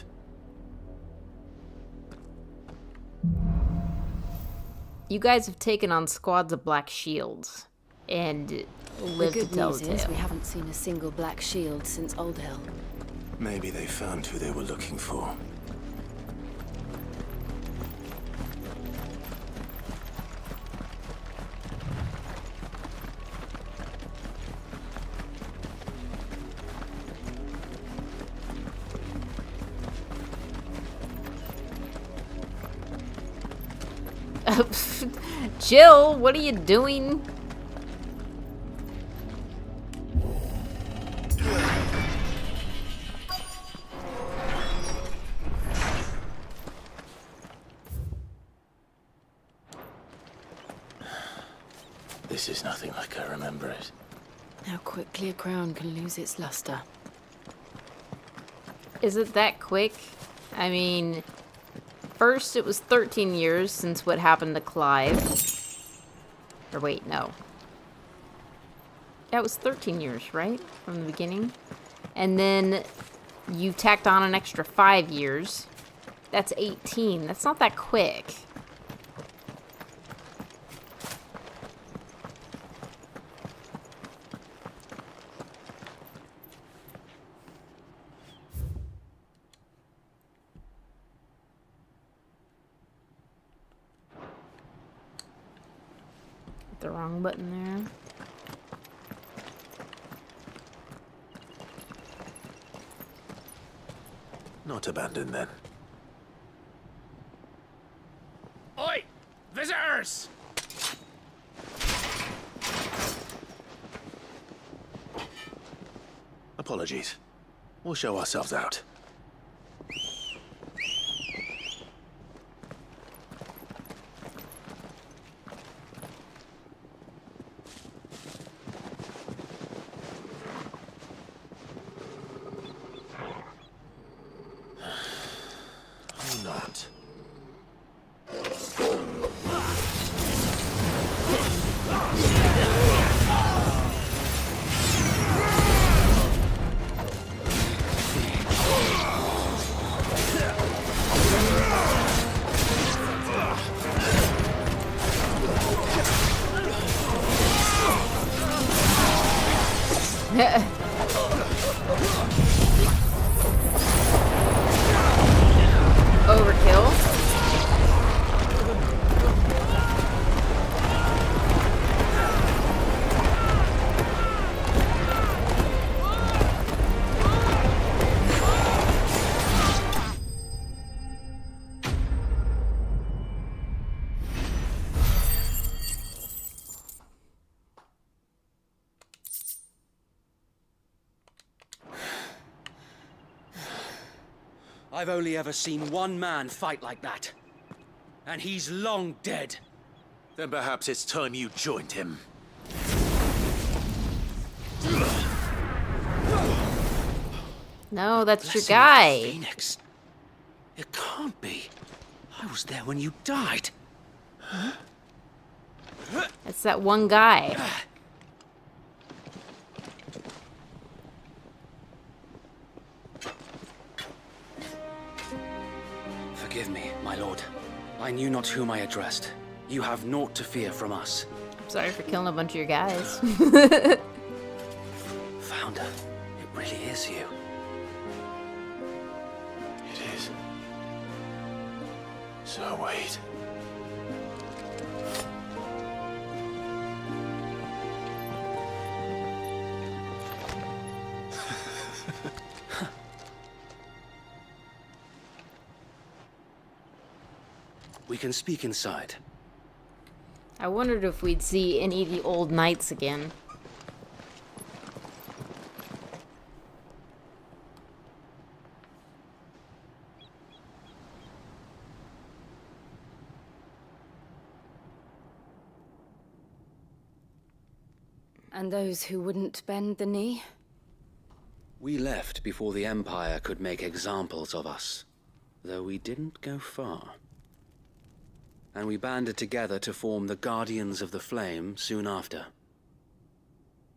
You guys have taken on squads of black shields and lived The to good tell news the is tale. we haven't seen a single black shield since Old Hill. Maybe they found who they were looking for. Jill, what are you doing? This is nothing like I remember it. How quickly a crown can lose its luster. Is it that quick? I mean, first it was 13 years since what happened to Clive. Or wait, no. That was 13 years, right? From the beginning. And then you tacked on an extra 5 years. That's 18. That's not that quick. The wrong button there. Not abandoned then. Oi! Visitors! Apologies. We'll show ourselves out. Or not. Overkill. I've only ever seen one man fight like that. And he's long dead. Then perhaps it's time you joined him. No, that's your Blessing of guy. the Phoenix. It can't be. I was there when you died. It's that one guy. Forgive me, my lord. I knew not whom I addressed. You have naught to fear from us. I'm sorry for killing a bunch of your guys. Founder, it really is you. It is. So wait. We can speak inside. I wondered if we'd see any of the old knights again. And those who wouldn't bend the knee? We left before the Empire could make examples of us, though we didn't go far. And we banded together to form the Guardians of the Flame soon after.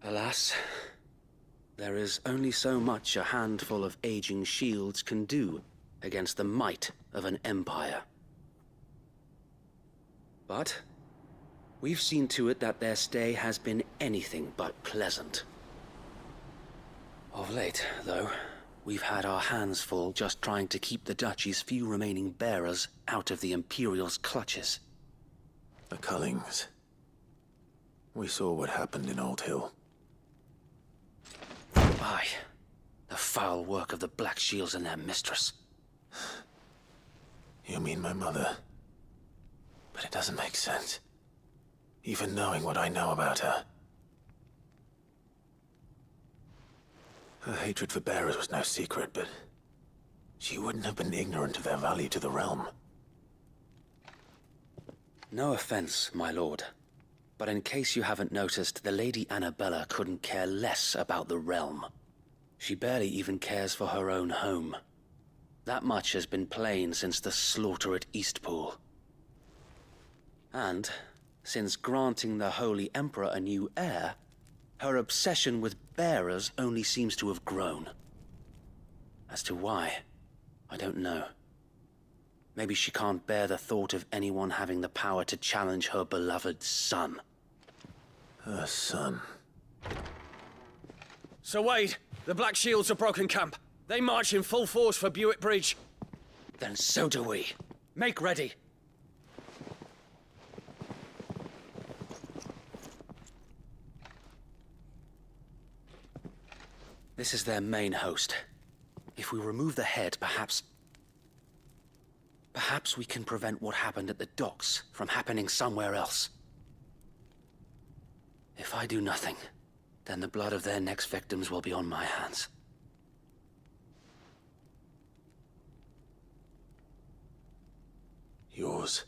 Alas, there is only so much a handful of aging shields can do against the might of an empire. But we've seen to it that their stay has been anything but pleasant. Of late, though, we've had our hands full just trying to keep the Duchy's few remaining bearers out of the Imperial's clutches. The Cullings. We saw what happened in Old Hill. Aye. The foul work of the Black Shields and their mistress. You mean my mother? But it doesn't make sense. Even knowing what I know about her. Her hatred for bearers was no secret, but she wouldn't have been ignorant of their value to the realm. No offense, my lord. But in case you haven't noticed, the Lady Annabella couldn't care less about the realm. She barely even cares for her own home. That much has been plain since the slaughter at Eastpool. And, since granting the Holy Emperor a new heir, her obsession with bearers only seems to have grown. As to why, I don't know. Maybe she can't bear the thought of anyone having the power to challenge her beloved son. Her son. Sir Wade, the Black Shields have broken camp. They march in full force for Buick Bridge. Then so do we. Make ready. This is their main host. If we remove the head, perhaps we can prevent what happened at the docks from happening somewhere else. If I do nothing, then the blood of their next victims will be on my hands. Yours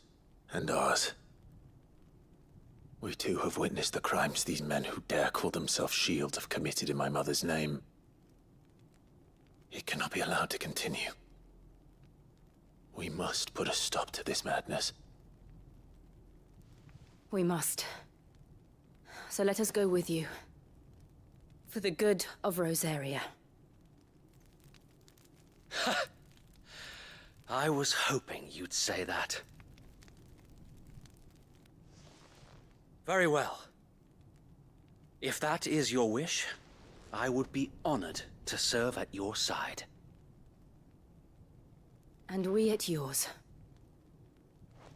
and ours. We too have witnessed the crimes these men who dare call themselves shields have committed in my mother's name. It cannot be allowed to continue. We must put a stop to this madness. We must. So let us go with you. For the good of Rosaria. I was hoping you'd say that. Very well. If that is your wish, I would be honored to serve at your side. And we at yours.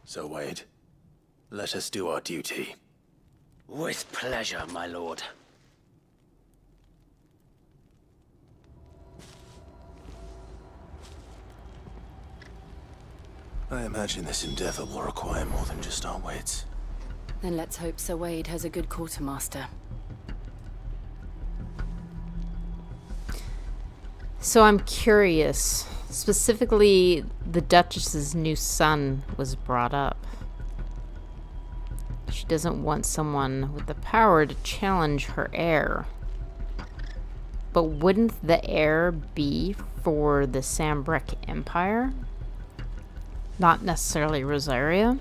So, Wade, let us do our duty. With pleasure, my lord. I imagine this endeavor will require more than just our wits. Then let's hope Sir Wade has a good quartermaster. So I'm curious. Specifically, the Duchess's new son was brought up. She doesn't want someone with the power to challenge her heir. But wouldn't the heir be for the Sambrec Empire? Not necessarily Rosaria.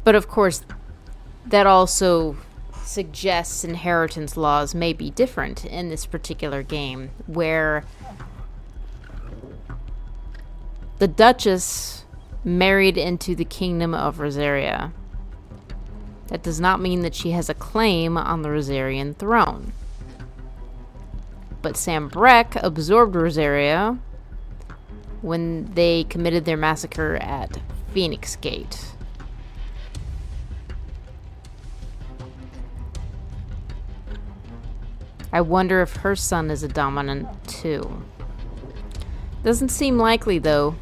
But of course, that also suggests inheritance laws may be different in this particular game, where the Duchess married into the kingdom of Rosaria. That does not mean that she has a claim on the Rosarian throne. But Sambrec absorbed Rosaria when they committed their massacre at Phoenix Gate. I wonder if her son is a dominant too. Doesn't seem likely though,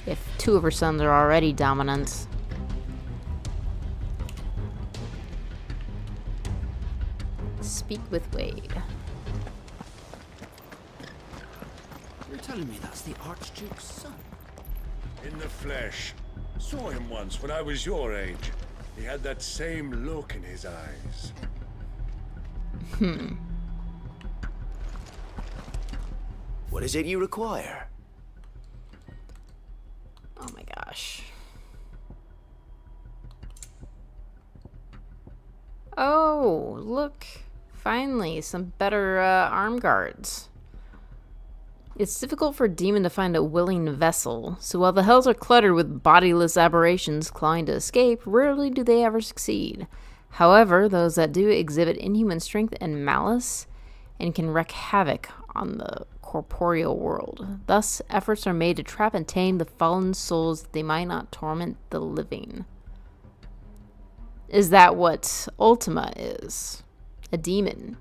if two of her sons are already dominants. Speak with Wade. You're telling me that's the Archduke's son? In the flesh. Saw him once when I was your age. He had that same look in his eyes. What is it you require? Oh my gosh. Oh, look. Finally, some better arm guards. It's difficult for a demon to find a willing vessel, so while the hells are cluttered with bodiless aberrations clawing to escape, rarely do they ever succeed. However, those that do exhibit inhuman strength and malice, and can wreak havoc on the corporeal world. Thus, efforts are made to trap and tame the fallen souls that they might not torment the living. Is that what Ultima is? A demon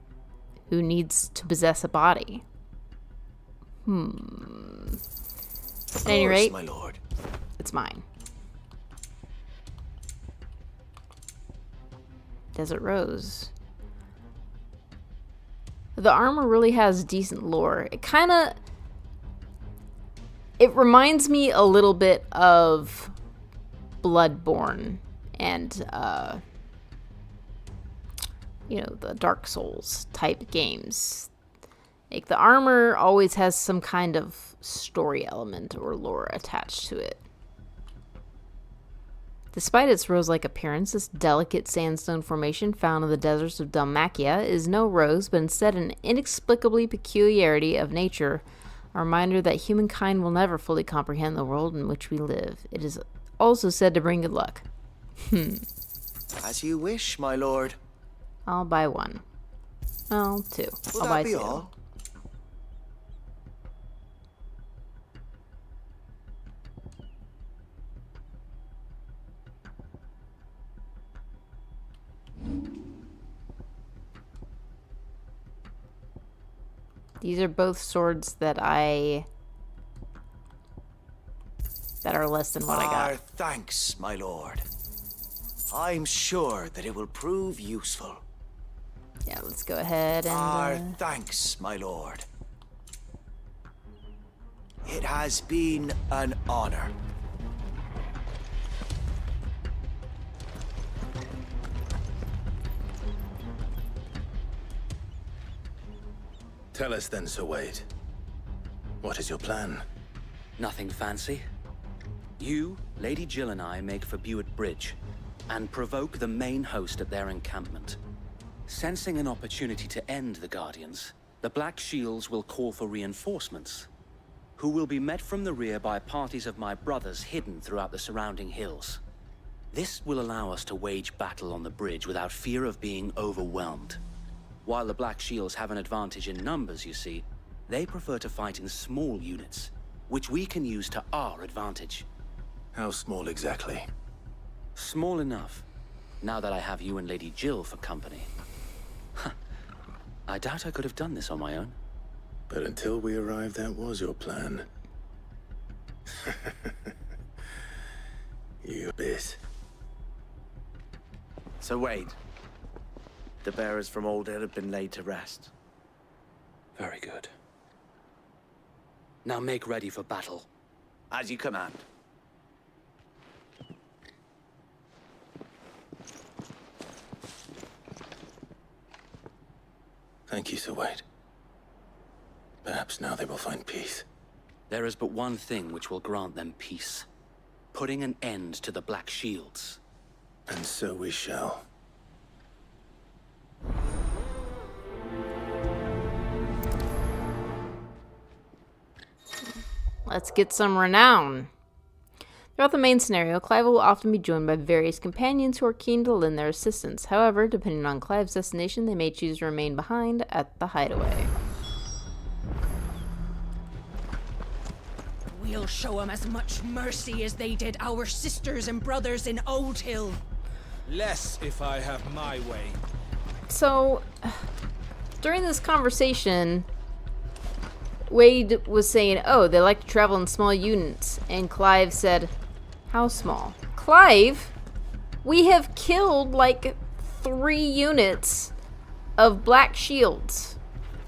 who needs to possess a body? At any rate, my lord. It's mine. Desert Rose. The armor really has decent lore. It reminds me a little bit of Bloodborne and, the Dark Souls type games. Like, the armor always has some kind of story element or lore attached to it. Despite its rose-like appearance, this delicate sandstone formation found in the deserts of Dalmatia is no rose, but instead an inexplicably peculiarity of nature, a reminder that humankind will never fully comprehend the world in which we live. It is also said to bring good luck. As you wish, my lord. I'll buy one. Well, two. Will I'll that buy be two. all? These are both swords that are less than what I got. Our thanks, my lord. I'm sure that it will prove useful. Yeah, let's go ahead and... Our thanks, my lord. It has been an honor. Tell us then, Sir Wade. What is your plan? Nothing fancy. You, Lady Jill and I make for Buett Bridge and provoke the main host at their encampment. Sensing an opportunity to end the Guardians, the Black Shields will call for reinforcements, who will be met from the rear by parties of my brothers hidden throughout the surrounding hills. This will allow us to wage battle on the bridge without fear of being overwhelmed. While the Black Shields have an advantage in numbers, you see, they prefer to fight in small units, which we can use to our advantage. How small exactly? Small enough, now that I have you and Lady Jill for company. I doubt I could have done this on my own. But until we arrived, that was your plan. You bit. So Wade, the bearers from Old Hill have been laid to rest. Very good. Now make ready for battle. As you command. Thank you, Sir Wade. Perhaps now they will find peace. There is but one thing which will grant them peace. Putting an end to the Black Shields. And so we shall. Let's get some renown. Throughout the main scenario, Clive will often be joined by various companions who are keen to lend their assistance. However, depending on Clive's destination, they may choose to remain behind at the Hideaway. We'll show them as much mercy as they did our sisters and brothers in Old Hill. Less if I have my way. So, during this conversation, Wade was saying, oh, they like to travel in small units. And Clive said, how small? Clive, we have killed like 3 units of Black Shields.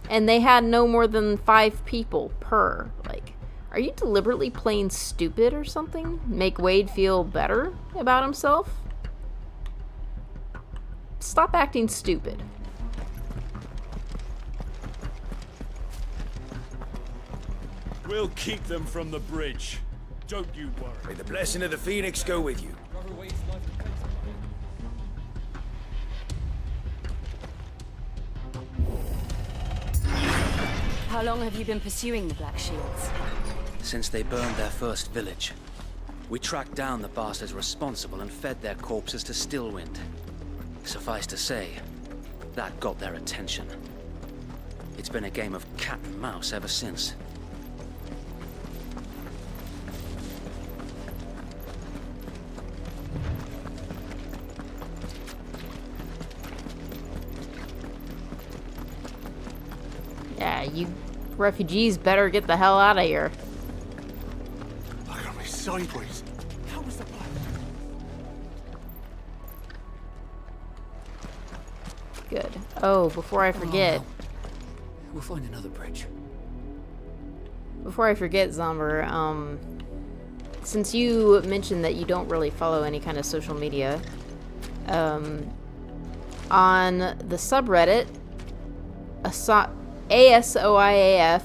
And they had no more than 5 people per. Like, are you deliberately playing stupid or something? Make Wade feel better about himself? Stop acting stupid. We'll keep them from the bridge. Don't you worry. May the blessing of the Phoenix go with you. How long have you been pursuing the Black Shields? Since they burned their first village. We tracked down the bastards responsible and fed their corpses to Stillwind. Suffice to say, that got their attention. It's been a game of cat and mouse ever since. Yeah, you refugees better get the hell out of here. Look at me sideways. How was the plan? Good. Oh, before I forget. We'll find another bridge. Before I forget, Zomber, since you mentioned that you don't really follow any kind of social media, on the subreddit, ASOIAF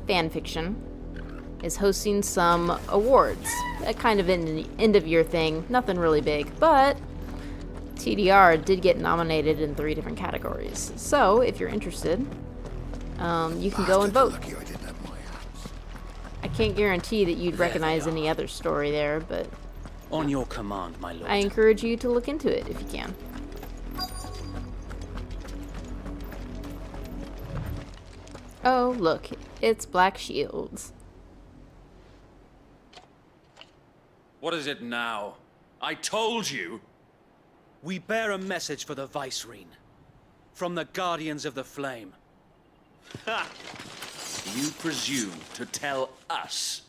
fanfiction is hosting some awards. A kind of an end-of-year thing. Nothing really big, but TDR did get nominated in 3 different categories. So, if you're interested, you can go and vote. I can't guarantee that you'd recognize any other story there, but On your command, my lord. I encourage you to look into it if you can. Oh, look, it's Black Shields. What is it now? I told you! We bear a message for the Vicereine. From the Guardians of the Flame. Ha! You presume to tell us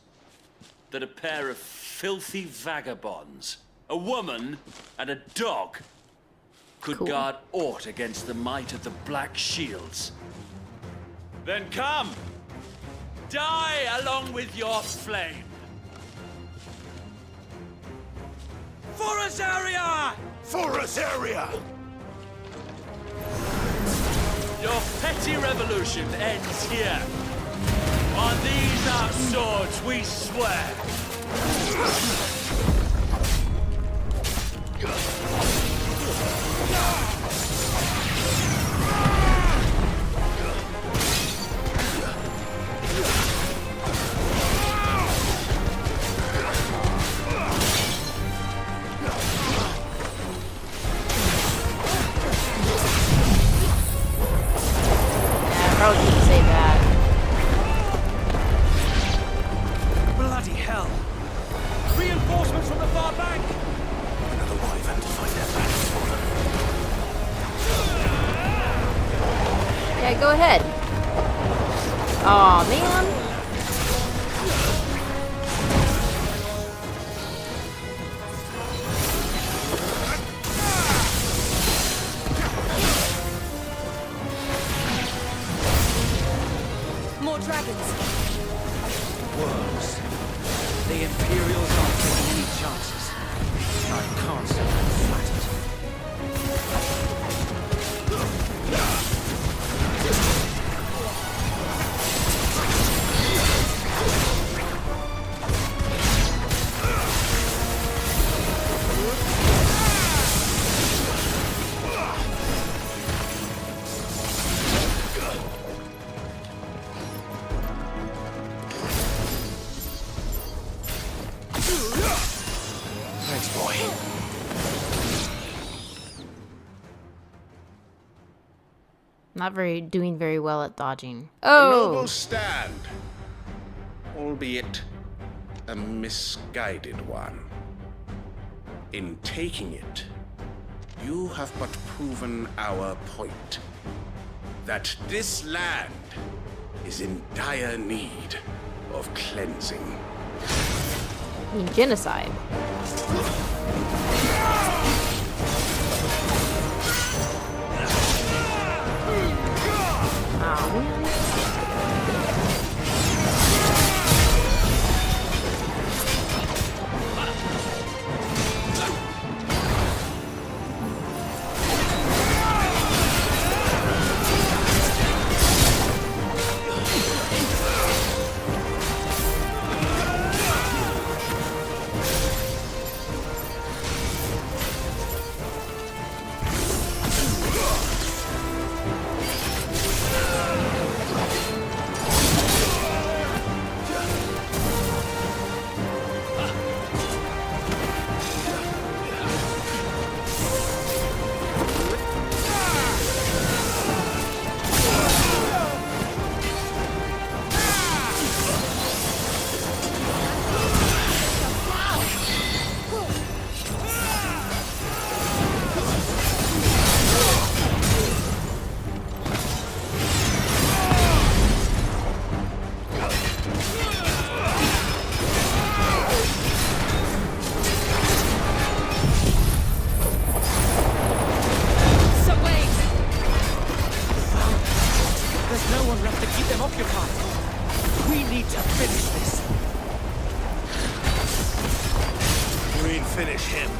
that a pair of filthy vagabonds, a woman and a dog, could guard aught against the might of the Black Shields? Then come! Die along with your flame! For Azaria! For Azaria! Your petty revolution ends here. On these our swords we swear. Probably didn't say that. Bloody hell! Reinforcements from the far bank! Another wyvern to fight their battles for them. Yeah, go ahead. Aw, man. More dragons. Worse. The Imperials aren't taking any chances. I'm constantly flattered. Thanks, boy. Not doing very well at dodging. A Oh! noble stand, albeit a misguided one. In taking it, you have but proven our point. That this land is in dire need of cleansing. I mean, genocide. Keep them occupied. We need to finish this. Green, finish him.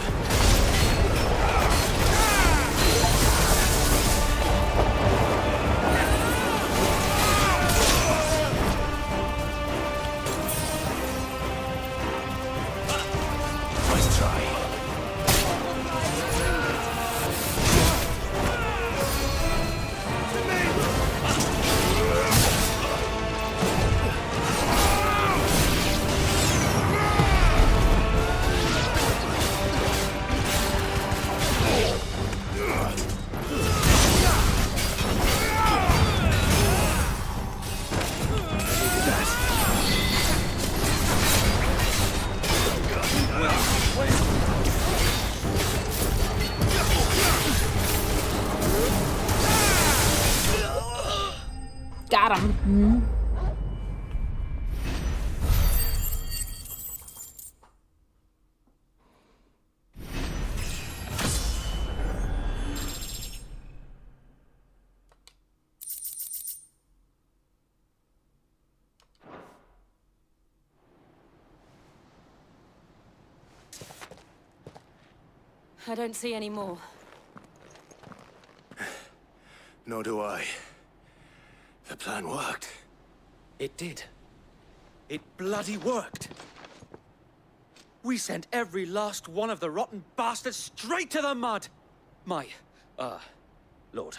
Nice try. Got him. I don't see any more. Nor do I. The plan worked. It did. It bloody worked. We sent every last one of the rotten bastards straight to the mud. Lord,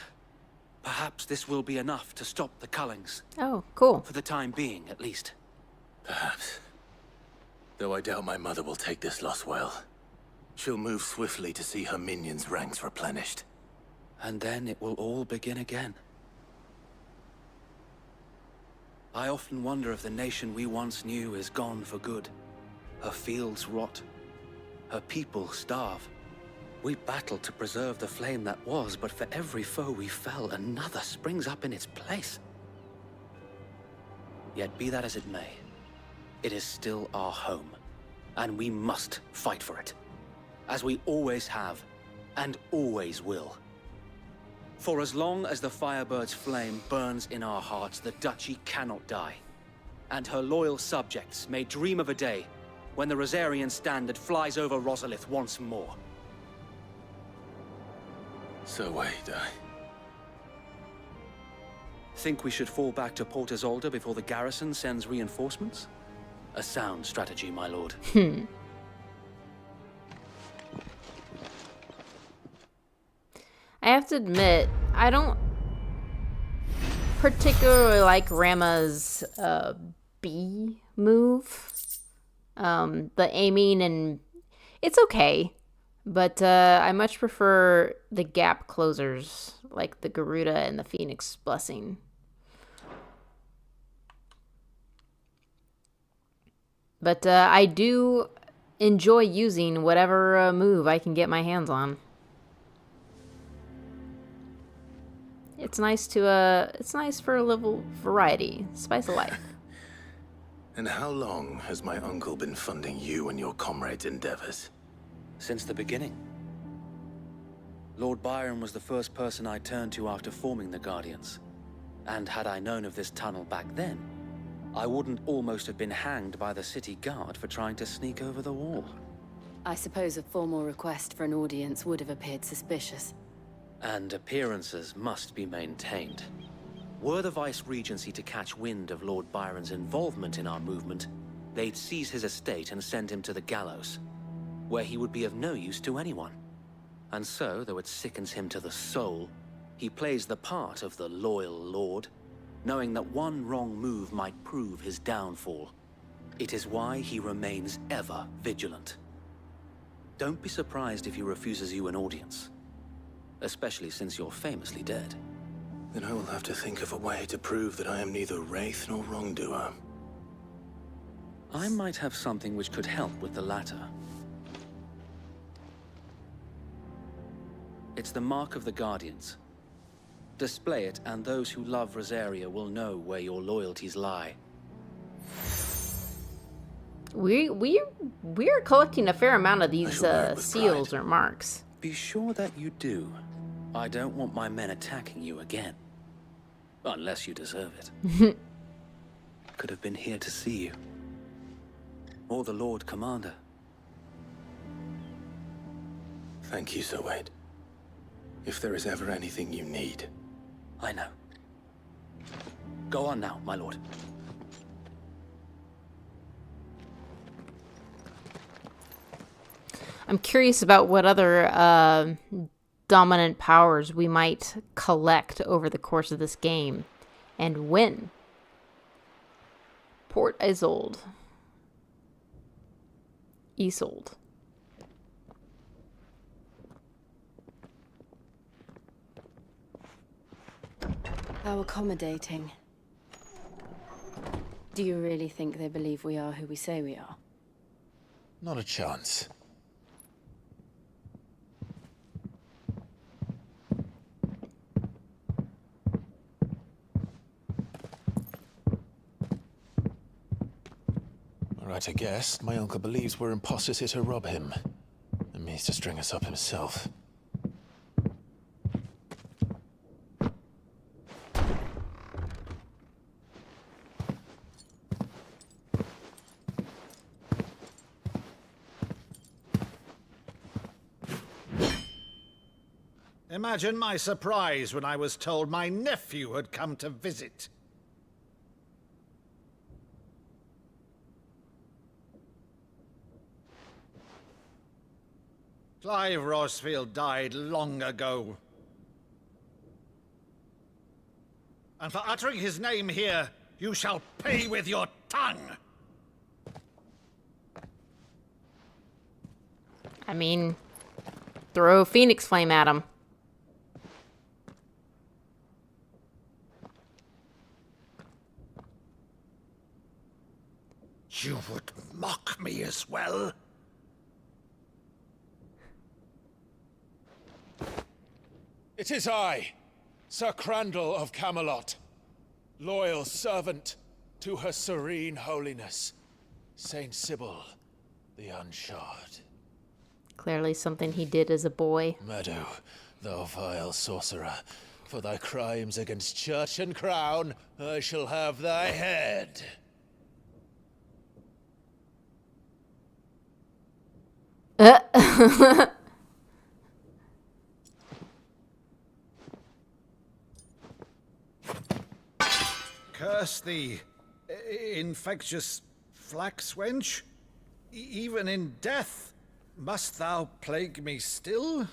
perhaps this will be enough to stop the Cullings. Oh, cool. For the time being, at least. Perhaps. Though I doubt my mother will take this loss well. She'll move swiftly to see her minions' ranks replenished. And then it will all begin again. I often wonder if the nation we once knew is gone for good. Her fields rot. Her people starve. We battled to preserve the flame that was, but for every foe we fell, another springs up in its place. Yet be that as it may, it is still our home, and we must fight for it. As we always have, and always will. For as long as the Firebird's flame burns in our hearts, the Duchy cannot die. And her loyal subjects may dream of a day when the Rosarian standard flies over Rosalith once more. So wait, Think we should fall back to Port Isolde before the garrison sends reinforcements? A sound strategy, my lord. I have to admit, I don't particularly like Rama's B move. The aiming, and it's okay, but I much prefer the gap closers, like the Garuda and the Phoenix Blessing. But I do enjoy using whatever move I can get my hands on. It's nice to it's nice for a little variety, spice of life. And how long has my uncle been funding you and your comrades' endeavors? Since the beginning. Lord Byron was the first person I turned to after forming the Guardians. And had I known of this tunnel back then, I wouldn't almost have been hanged by the city guard for trying to sneak over the wall. I suppose a formal request for an audience would have appeared suspicious. And appearances must be maintained. Were the Vice-Regency to catch wind of Lord Byron's involvement in our movement, they'd seize his estate and send him to the gallows, where he would be of no use to anyone. And so, though it sickens him to the soul, he plays the part of the loyal lord, knowing that one wrong move might prove his downfall. It is why he remains ever vigilant. Don't be surprised if he refuses you an audience. Especially since you're famously dead. Then I will have to think of a way to prove that I am neither wraith nor wrongdoer. I might have something which could help with the latter. It's the mark of the Guardians. Display it, and those who love Rosaria will know where your loyalties lie. We're collecting a fair amount of these seals or marks. Be sure that you do. I don't want my men attacking you again. Unless you deserve it. Could have been here to see you. Or the Lord Commander. Thank you, Sir Wade. If there is ever anything you need. I know. Go on now, my lord. I'm curious about what other dominant powers we might collect over the course of this game. And when. Port Isolde. Isolde. How accommodating. Do you really think they believe we are who we say we are? Not a chance. Right, I guess. My uncle believes we're imposters here to rob him. And means to string us up himself. Imagine my surprise when I was told my nephew had come to visit. Clive Rosfield died long ago. And for uttering his name here, you shall pay with your tongue! I mean, throw a phoenix flame at him. You would mock me as well? It is I, Sir Crandall of Camelot, loyal servant to Her Serene Holiness, Saint Sybil the Unshod. Clearly something he did as a boy. Meadow, thou vile sorcerer, for thy crimes against church and crown, I shall have thy head. Curse thee, infectious flax wench. Even in death, must thou plague me still?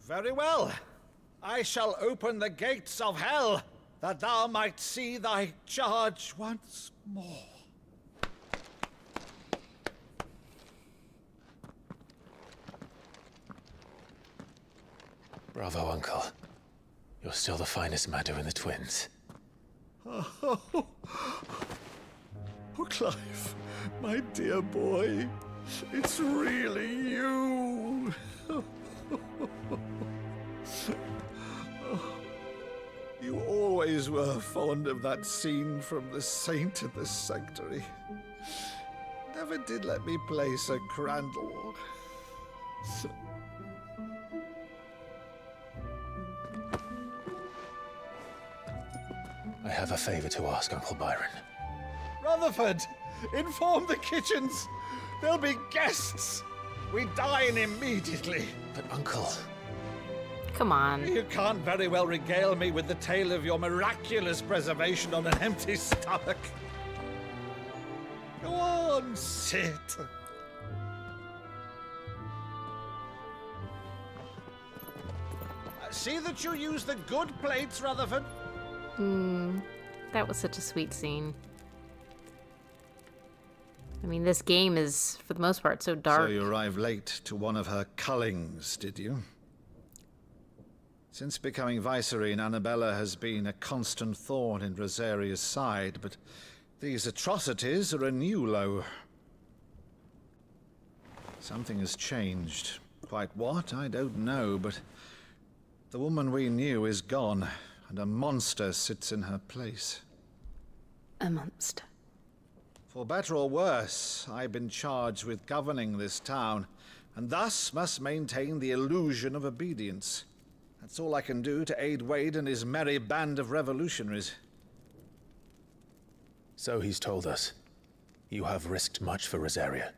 Very well. I shall open the gates of hell, that thou might see thy charge once more. Bravo, Uncle. You're still the finest Meadow in the twins. Oh, Clive, my dear boy, it's really you. You always were fond of that scene from The Saint of the Sanctuary. Never did let me play Sir Crandall. I have a favor to ask, Uncle Byron. Rutherford, inform the kitchens. There'll be guests. We dine immediately. But, Uncle... Come on. You can't very well regale me with the tale of your miraculous preservation on an empty stomach. Go on, sit. See that you use the good plates, Rutherford. That was such a sweet scene. I mean, this game is, for the most part, so dark. So you arrived late to one of her cullings, did you? Since becoming Vicereine, Annabella has been a constant thorn in Rosaria's side, but these atrocities are a new low. Something has changed. Quite what, I don't know, but the woman we knew is gone, and a monster sits in her place. A monster. For better or worse, I've been charged with governing this town, and thus must maintain the illusion of obedience. That's all I can do to aid Wade and his merry band of revolutionaries. So he's told us. You have risked much for Rosaria.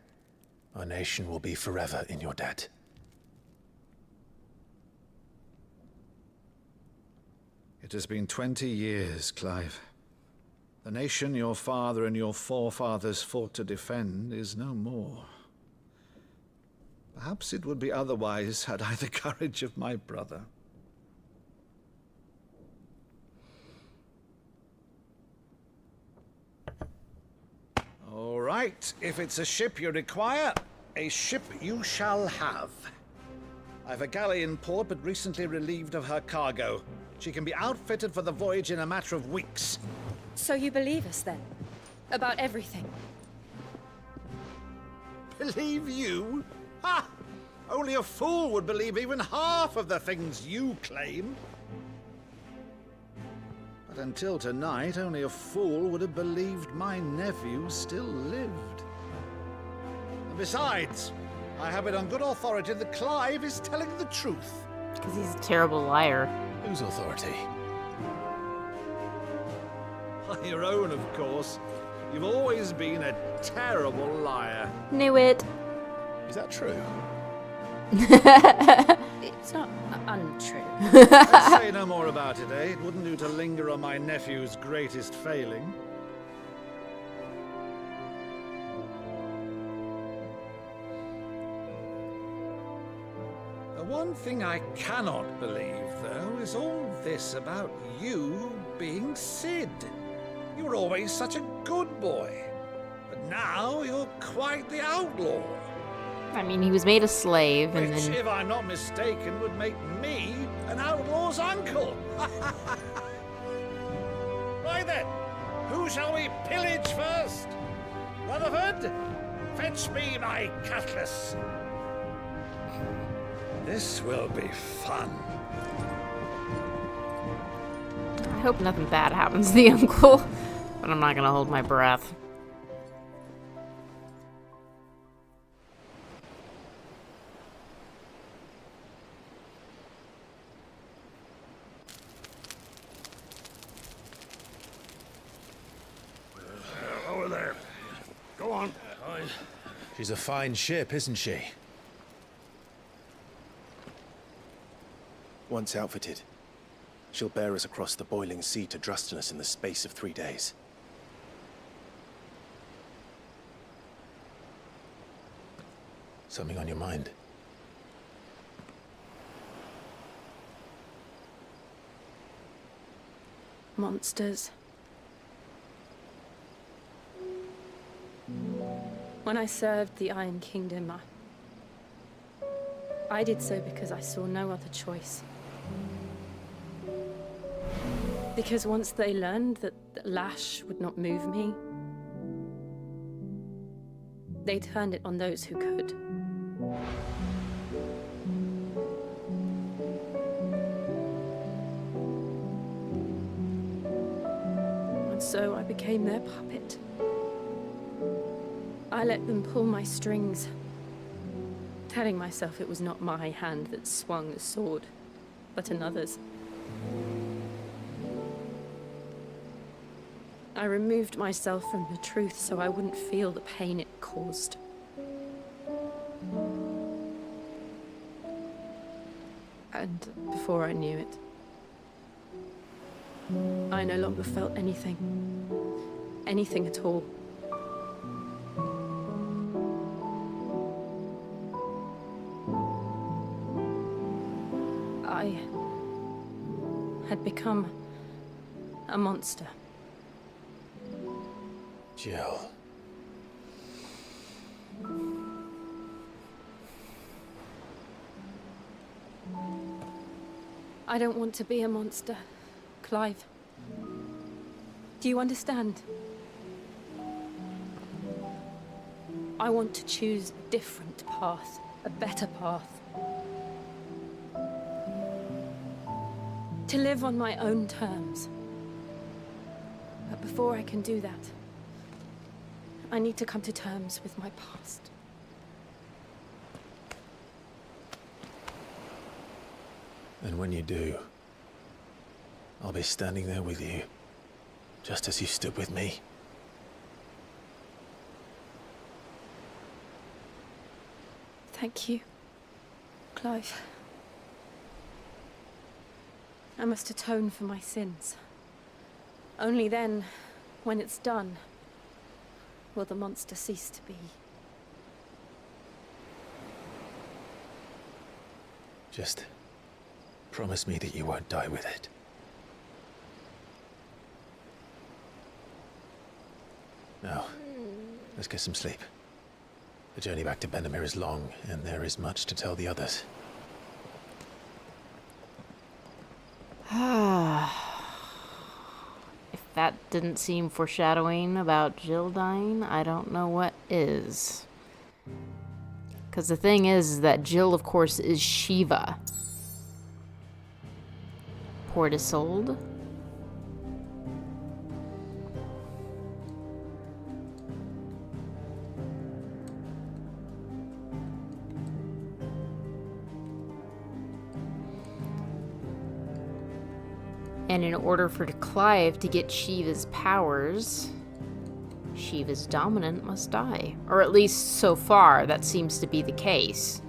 Our nation will be forever in your debt. It has been 20 years, Clive. The nation your father and your forefathers fought to defend is no more. Perhaps it would be otherwise had I the courage of my brother. All right, if it's a ship you require, a ship you shall have. I've a galley in port, but recently relieved of her cargo. She can be outfitted for the voyage in a matter of weeks. So you believe us then? About everything? Believe you? Ha! Only a fool would believe even half of the things you claim. But until tonight, only a fool would have believed my nephew still lived. And besides, I have it on good authority that Clive is telling the truth. Because he's a terrible liar. Whose authority? Your own, of course. You've always been a terrible liar. Knew it. Is that true? It's not untrue. Let's say no more about it, eh? It wouldn't do to linger on my nephew's greatest failing. The one thing I cannot believe, though, is all this about you being Sid. You were always such a good boy, but now you're quite the outlaw. I mean, he was made a slave, and Which, then... if I'm not mistaken, would make me an outlaw's uncle. Right then, who shall we pillage first? Rutherford, fetch me my cutlass. This will be fun. I hope nothing bad happens to the uncle, but I'm not gonna hold my breath. Over there. Go on. She's a fine ship, isn't she? Once outfitted, she'll bear us across the boiling sea to Drustinus in the space of 3 days. Something on your mind? Monsters. When I served the Iron Kingdom, I did so because I saw no other choice. Because once they learned that the lash would not move me, they turned it on those who could. And so I became their puppet. I let them pull my strings, telling myself it was not my hand that swung the sword, but another's. I removed myself from the truth so I wouldn't feel the pain it caused. And before I knew it, I no longer felt anything. Anything at all. I had become a monster. Jill. I don't want to be a monster, Clive. Do you understand? I want to choose a different path, a better path. To live on my own terms. But before I can do that, I need to come to terms with my past. And when you do, I'll be standing there with you, just as you stood with me. Thank you, Clive. I must atone for my sins. Only then, when it's done, will the monster cease to be. Just promise me that you won't die with it. Now, let's get some sleep. The journey back to Benamir is long, and there is much to tell the others. If that didn't seem foreshadowing about Jill dying, I don't know what is. Because the thing is that Jill, of course, is Shiva. Port Isolde. And in order for Clive to get Shiva's powers, Shiva's dominant must die. Or at least so far, that seems to be the case.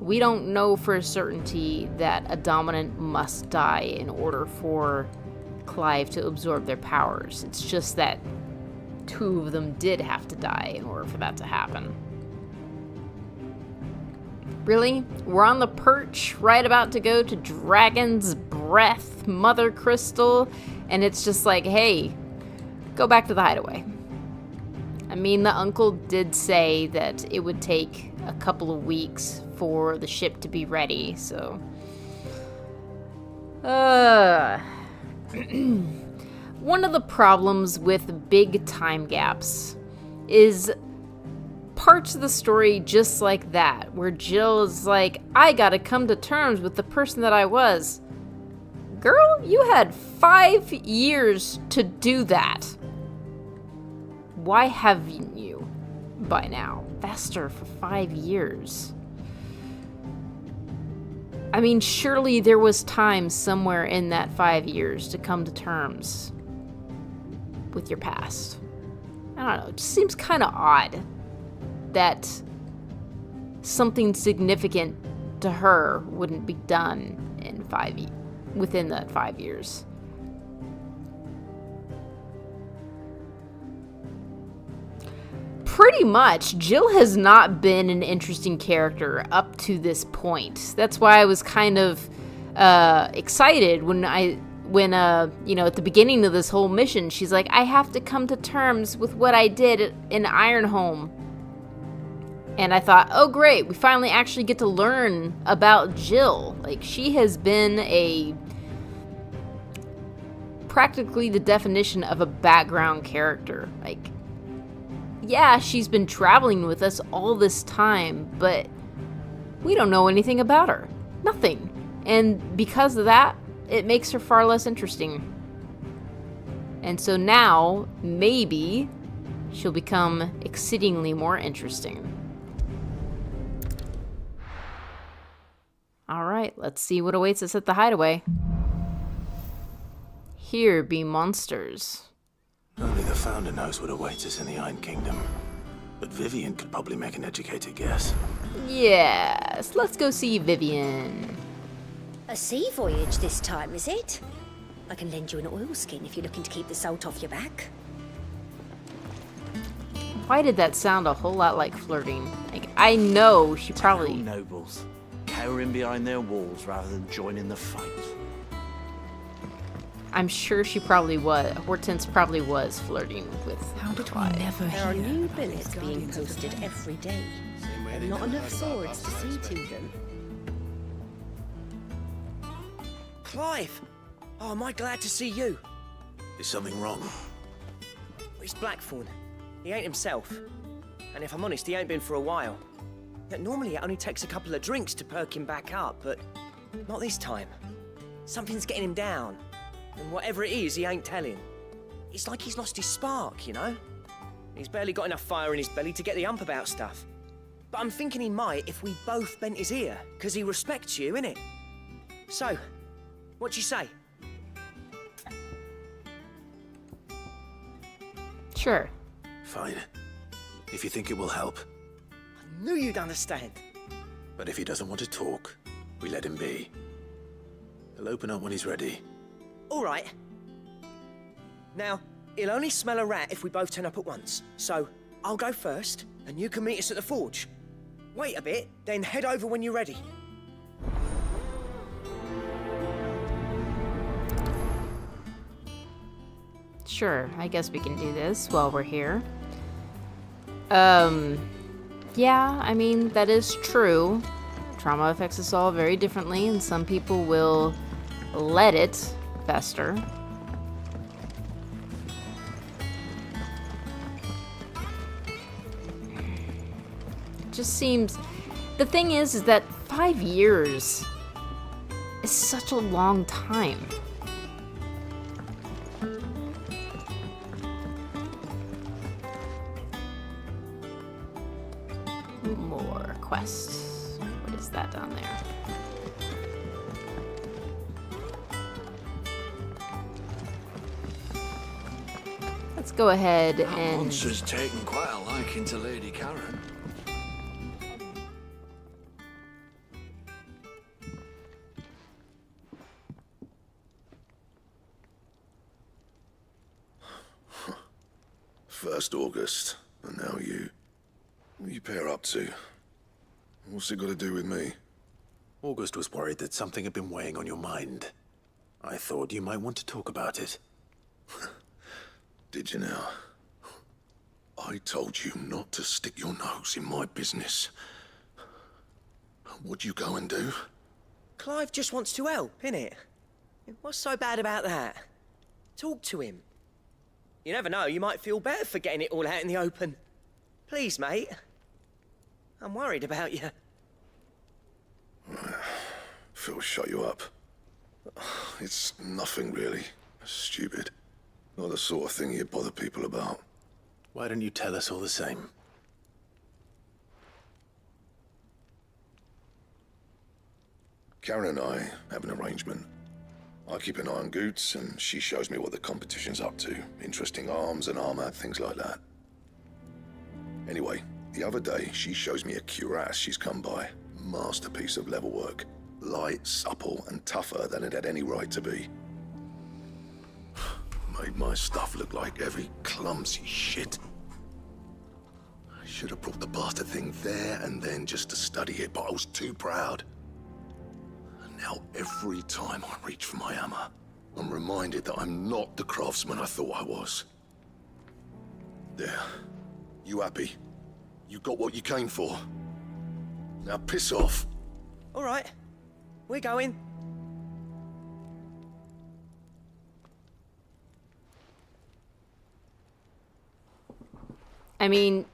We don't know for a certainty that a dominant must die in order for Clive to absorb their powers. It's just that two of them did have to die in order for that to happen. Really? We're on the perch, right about to go to Dragon's Breath, Mother Crystal, and it's just like, hey, go back to the Hideaway. I mean, the uncle did say that it would take a couple of weeks for the ship to be ready, so... One of the problems with big time gaps is parts of the story just like that, where Jill is like, I gotta come to terms with the person that I was. Girl, you had 5 years to do that. Why haven't you by now? Faster for 5 years. I mean, surely there was time somewhere in that 5 years to come to terms with your past. I don't know, it just seems kind of odd that something significant to her wouldn't be done in within that 5 years. Pretty much, Jill has not been an interesting character up to this point. That's why I was kind of excited when you know, at the beginning of this whole mission, she's like, I have to come to terms with what I did in Ironhome. And I thought, oh great, we finally actually get to learn about Jill. Like, she has been practically the definition of a background character. Like, yeah, she's been traveling with us all this time, but we don't know anything about her. Nothing. And because of that, it makes her far less interesting. And so now, maybe, she'll become exceedingly more interesting. Alright, let's see what awaits us at the Hideaway. Here be monsters. Only the Founder knows what awaits us in the Iron Kingdom. But Vivian could probably make an educated guess. Yes, let's go see Vivian. A sea voyage this time, is it? I can lend you an oilskin if you're looking to keep the salt off your back. Why did that sound a whole lot like flirting? Like, I know she probably... nobles, cowering behind their walls rather than joining the fight. I'm sure she probably was. Hortense probably was flirting with How did Clive. we never There are hear new about billets these being Guardians of the posted Dawn? every day. And not enough swords to see to them. Clive! Oh, am I glad to see you? Is something wrong? It's Blackthorn. He ain't himself. And if I'm honest, he ain't been for a while. Yet normally it only takes a couple of drinks to perk him back up, but not this time. Something's getting him down. And whatever it is, he ain't telling. It's like he's lost his spark, you know? He's barely got enough fire in his belly to get the ump about stuff. But I'm thinking he might if we both bent his ear, because he respects you, innit? So, what you say? Sure. Fine. If you think it will help. I knew you'd understand. But if he doesn't want to talk, we let him be. He'll open up when he's ready. All right. Now, he'll only smell a rat if we both turn up at once. So, I'll go first, and you can meet us at the forge. Wait a bit, then head over when you're ready. Sure, I guess we can do this while we're here. Yeah, I mean, that is true. Trauma affects us all very differently, and some people will let it fester. It just seems... The thing is that 5 years is such a long time. More quests. What is that down there? Let's go ahead and... Monster's taken quite a liking to Lady Caron. First August, and now you. What are you pair up to? What's it got to do with me? August was worried that something had been weighing on your mind. I thought you might want to talk about it. Did you now? I told you not to stick your nose in my business. What'd you go and do? Clive just wants to help, innit? What's so bad about that? Talk to him. You never know, you might feel better for getting it all out in the open. Please, mate. I'm worried about you. Phil shut you up. It's nothing really. Stupid. Not the sort of thing you bother people about. Why don't you tell us all the same? Caron and I have an arrangement. I keep an eye on Goots, and she shows me what the competition's up to. Interesting arms and armor, things like that. Anyway, the other day, she shows me a cuirass she's come by. Masterpiece of level work. Light, supple, and tougher than it had any right to be. Made my stuff look like heavy, clumsy shit. I should have brought the bastard thing there and then just to study it, but I was too proud. And now every time I reach for my hammer, I'm reminded that I'm not the craftsman I thought I was. There. You happy? You got what you came for. Now piss off. All right. We're going. I mean,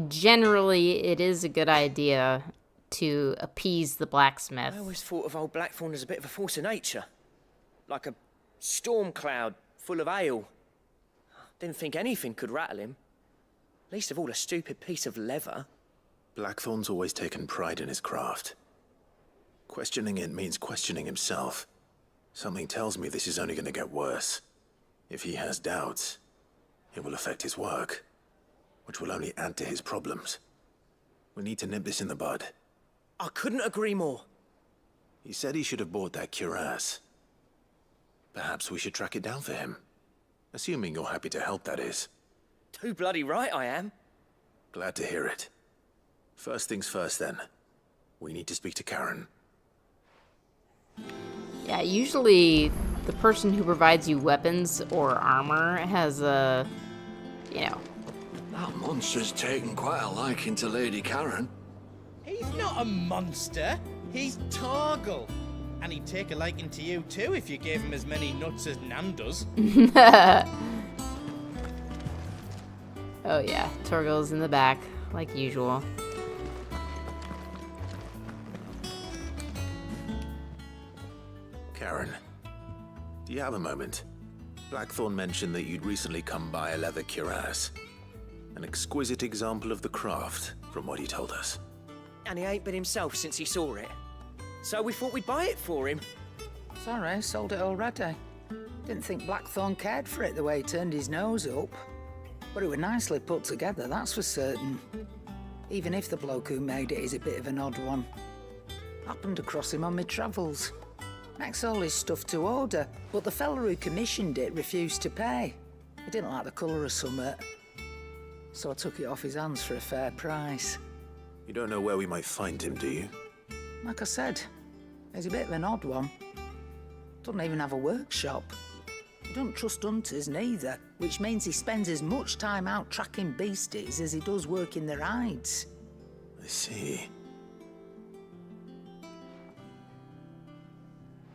generally, it is a good idea to appease the blacksmith. I always thought of old Blackthorn as a bit of a force of nature. Like a storm cloud full of ale. Didn't think anything could rattle him. Least of all a stupid piece of leather. Blackthorn's always taken pride in his craft. Questioning it means questioning himself. Something tells me this is only going to get worse. If he has doubts, it will affect his work, which will only add to his problems. We need to nip this in the bud. I couldn't agree more. He said he should have bought that cuirass. Perhaps we should track it down for him. Assuming you're happy to help, that is. Too bloody right I am. Glad to hear it. First things first, then. We need to speak to Caron. Yeah, usually the person who provides you weapons or armor has a, you know... That monster's taken quite a liking to Lady Caron. He's not a monster. He's Torgal. And he'd take a liking to you too if you gave him as many nuts as Nan does. Oh yeah, Torgal's in the back, like usual. Caron, do you have a moment? Blackthorn mentioned that you'd recently come by a leather cuirass. An exquisite example of the craft, from what he told us. And he ain't been himself since he saw it. So we thought we'd buy it for him. Sorry, sold it already. Didn't think Blackthorn cared for it the way he turned his nose up. But it was nicely put together, that's for certain. Even if the bloke who made it is a bit of an odd one. Happened across him on my travels. Makes all his stuff to order, but the fella who commissioned it refused to pay. He didn't like the colour of summit. So I took it off his hands for a fair price. You don't know where we might find him, do you? Like I said, he's a bit of an odd one. Doesn't even have a workshop. He don't trust hunters neither, which means he spends as much time out tracking beasties as he does working their hides. I see.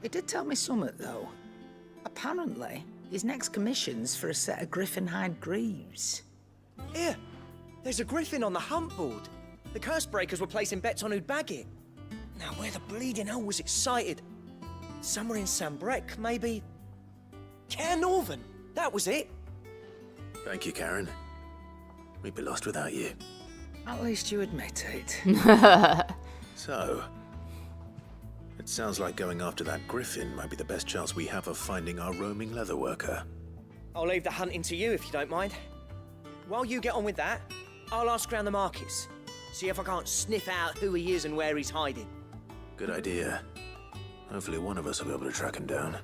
He did tell me something, though. Apparently, his next commission's for a set of griffin hide greaves. Here, there's a griffin on the hunt board. The curse breakers were placing bets on who'd bag it. Now, where the bleeding hell was it sighted? Somewhere in Sambrec, maybe... Caer Northern, that was it. Thank you, Caron. We'd be lost without you. At least you admit it. So, it sounds like going after that griffin might be the best chance we have of finding our roaming leatherworker. I'll leave the hunting to you if you don't mind. While you get on with that, I'll ask around the markets. See if I can't sniff out who he is and where he's hiding. Good idea. Hopefully one of us will be able to track him down.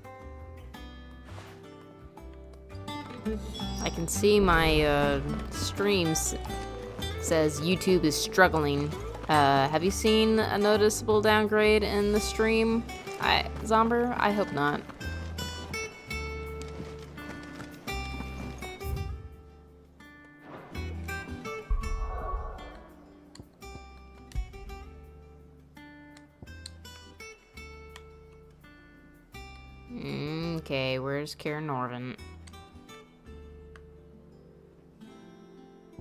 I can see my streams says YouTube is struggling. Have you seen a noticeable downgrade in the stream, Zomber? I hope not. Okay, where's Caer Norvin?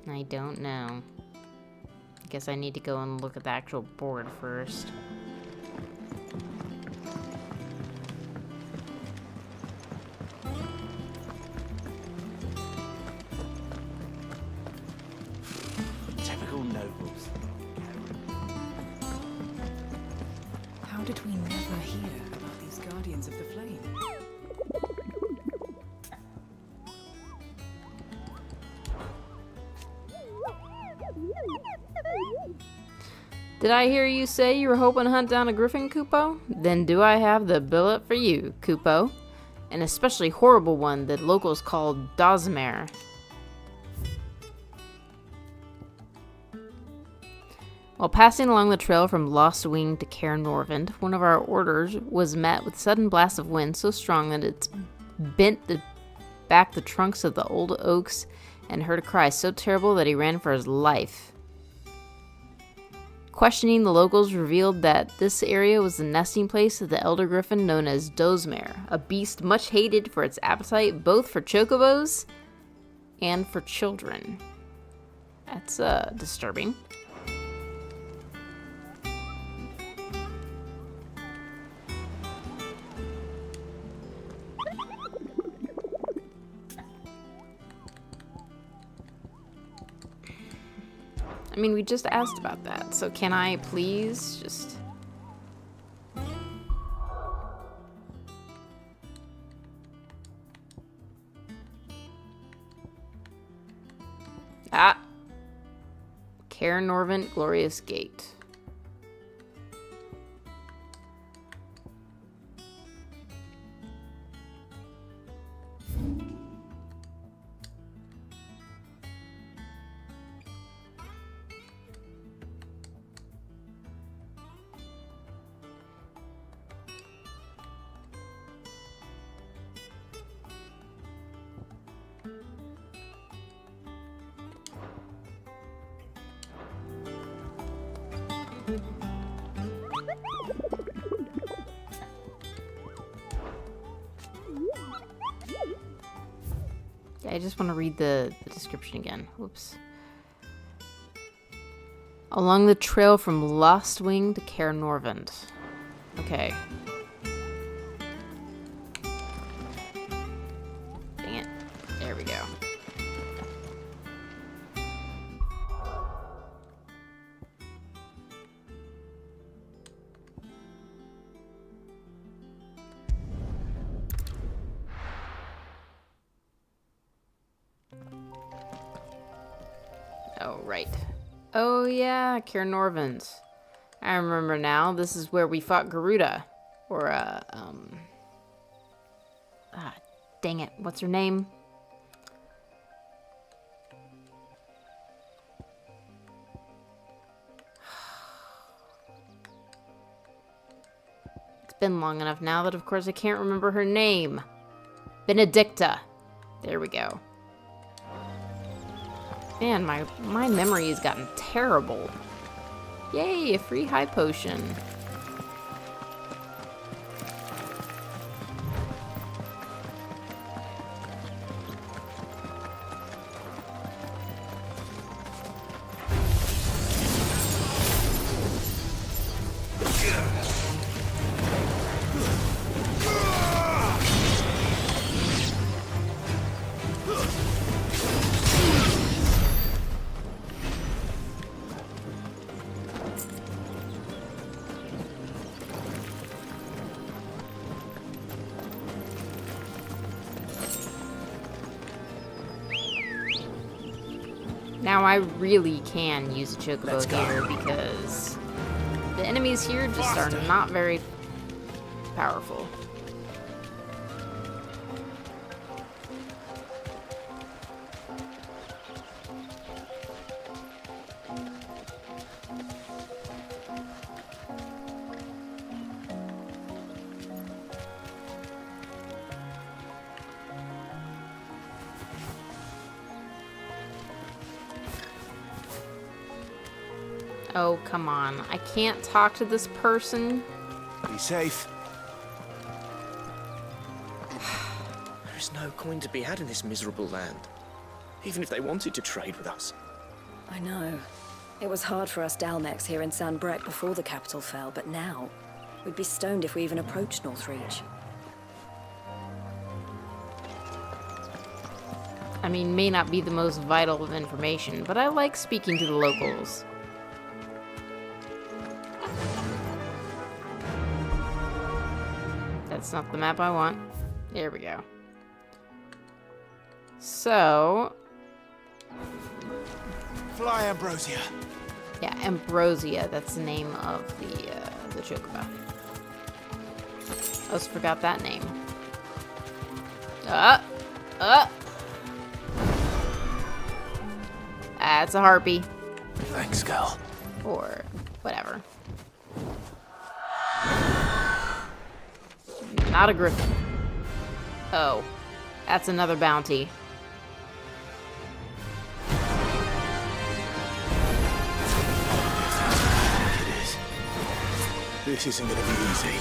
I don't know. I guess I need to go and look at the actual board first. Typical nobles. How did we never hear about these Guardians of the Flame? Did I hear you say you were hoping to hunt down a griffin, Kupo? Then do I have the billet for you, Kupo. An especially horrible one that locals call Dosmere. While passing along the trail from Lost Wing to Caer Norvin, one of our orders was met with a sudden blast of wind so strong that it bent back the trunks of the old oaks and heard a cry so terrible that he ran for his life. Questioning the locals revealed that this area was the nesting place of the elder griffin known as Dosmere, a beast much hated for its appetite both for chocobos and for children. That's disturbing. I mean, we just asked about that, so can I please just... Ah! Caer Norvin, Glorious Gate. I just want to read the description again. Whoops. Along the trail from Lost Wing to Caer Norvin. Okay. Dang it. There we go. Oh, right. Oh, yeah, Caron Norvins. I remember now. This is where we fought Garuda. Or, dang it. What's her name? It's been long enough now that, of course, I can't remember her name. Benedicta. There we go. Man, my memory has gotten terrible. Yay, a free high potion. Now I really can use a chocobo here because the enemies here just are not very powerful. Oh, come on. I can't talk to this person. Be safe. There's no coin to be had in this miserable land. Even if they wanted to trade with us. I know. It was hard for us Dalmex here in San Brec before the capital fell, but now we'd be stoned if we even approached Northreach. I mean, may not be the most vital of information, but I like speaking to the locals. That's not the map I want. There we go. So... Fly, Ambrosia. Yeah, Ambrosia. That's the name of the chocobo. I just forgot that name. It's a harpy. Thanks, Gal. Or whatever. Not a griffin. Oh, that's another bounty. It is. This isn't gonna be easy.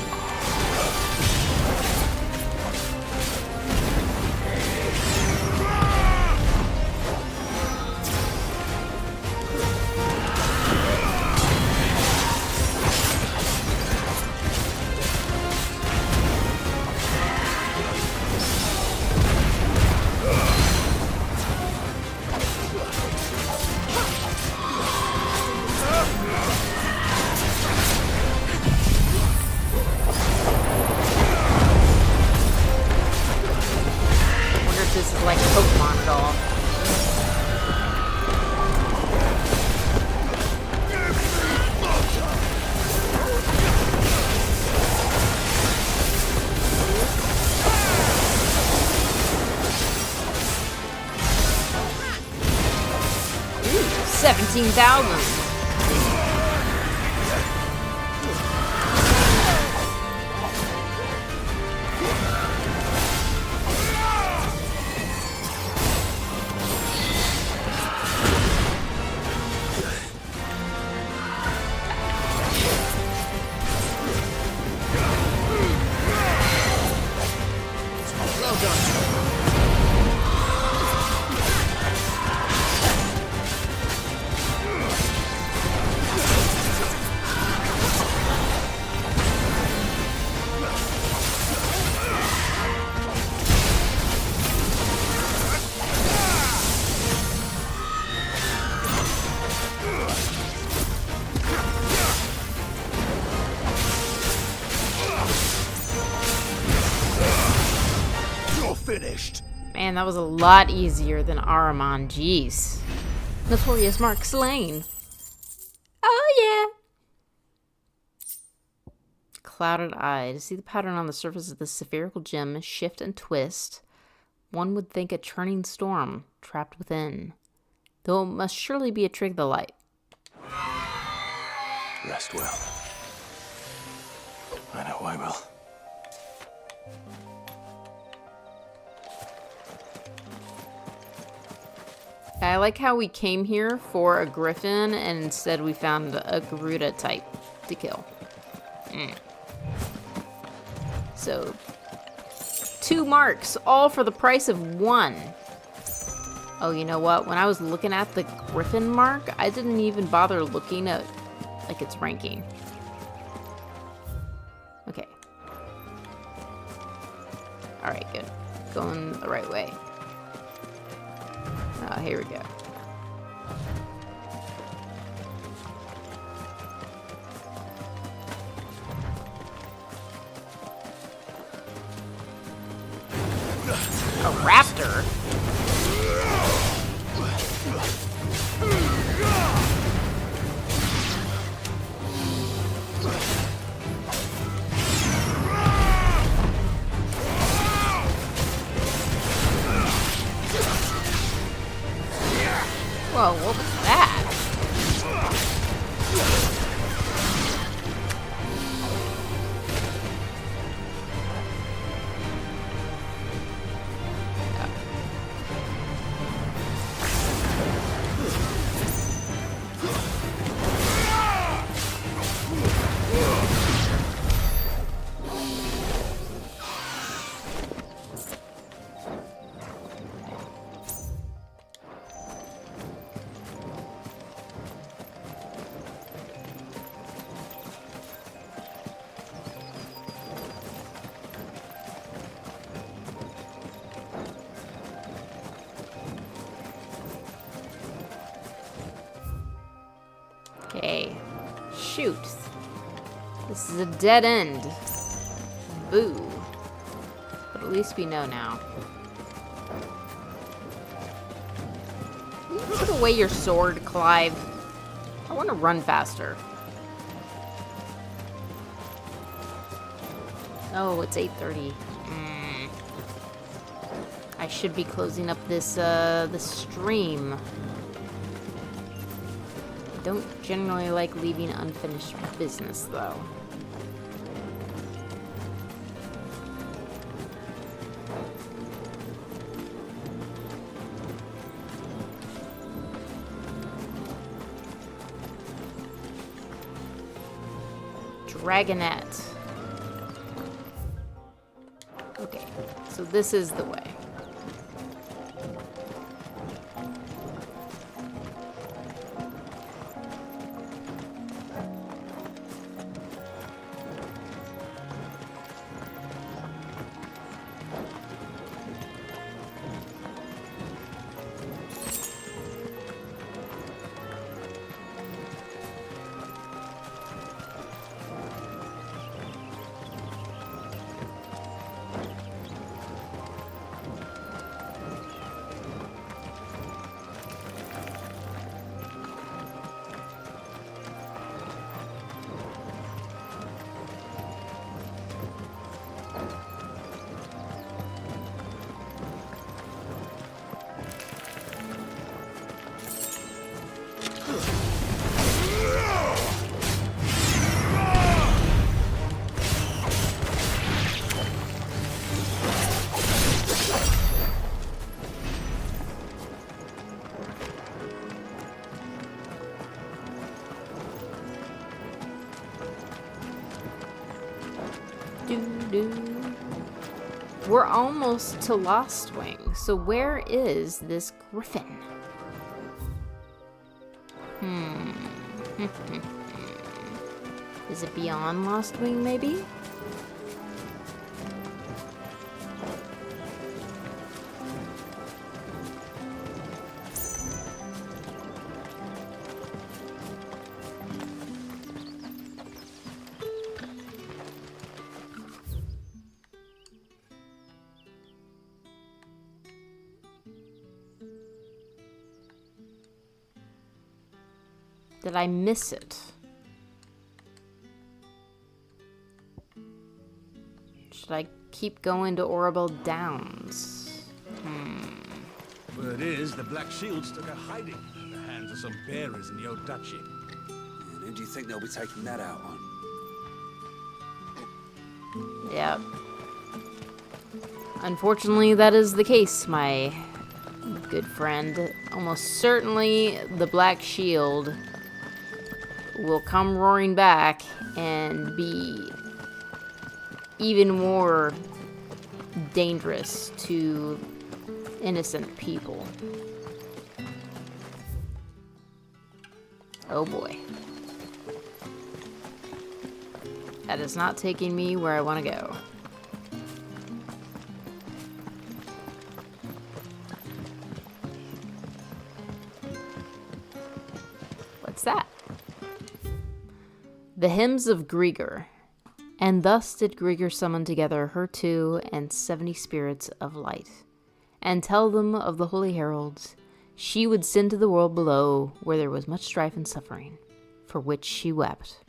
This is like Pokemon at all. Ooh, 17,000. Finished. Man, that was a lot easier than Ahriman. Jeez. Notorious Mark slain. Oh, yeah. Clouded eye. To see the pattern on the surface of the spherical gem shift and twist, one would think a churning storm trapped within. Though it must surely be a trick of the light. Rest well. I know I will. I like how we came here for a griffin and instead we found a Garuda type to kill. So, 2 marks, all for the price of 1. Oh, you know what? When I was looking at the griffin mark, I didn't even bother looking at like its ranking. Okay. Alright, good. Going the right way. Oh, here we go. A raptor? Whoa, what was that? Okay. Shoot. This is a dead end. Boo. But at least we know now. Will you put away your sword, Clive? I want to run faster. Oh, it's 8:30. I should be closing up this stream. I don't generally like leaving unfinished business, though. Dragonette. Okay, so this is the way. We're almost to Lost Wing, so where is this griffin? Is it beyond Lost Wing, maybe? Did I miss it? Should I keep going to Orabel Downs? Word is, the Black Shields took a hiding at the hands of some bearers in the old duchy. And who do you think they'll be taking that out on? Yeah. Unfortunately, that is the case, my good friend. Almost certainly, the Black Shield will come roaring back and be even more dangerous to innocent people. Oh boy. That is not taking me where I want to go. What's that? The Hymns of Grieger. And thus did Grieger summon together her 2 and 70 spirits of light, and tell them of the holy heralds. She would send to the world below, where there was much strife and suffering, for which she wept.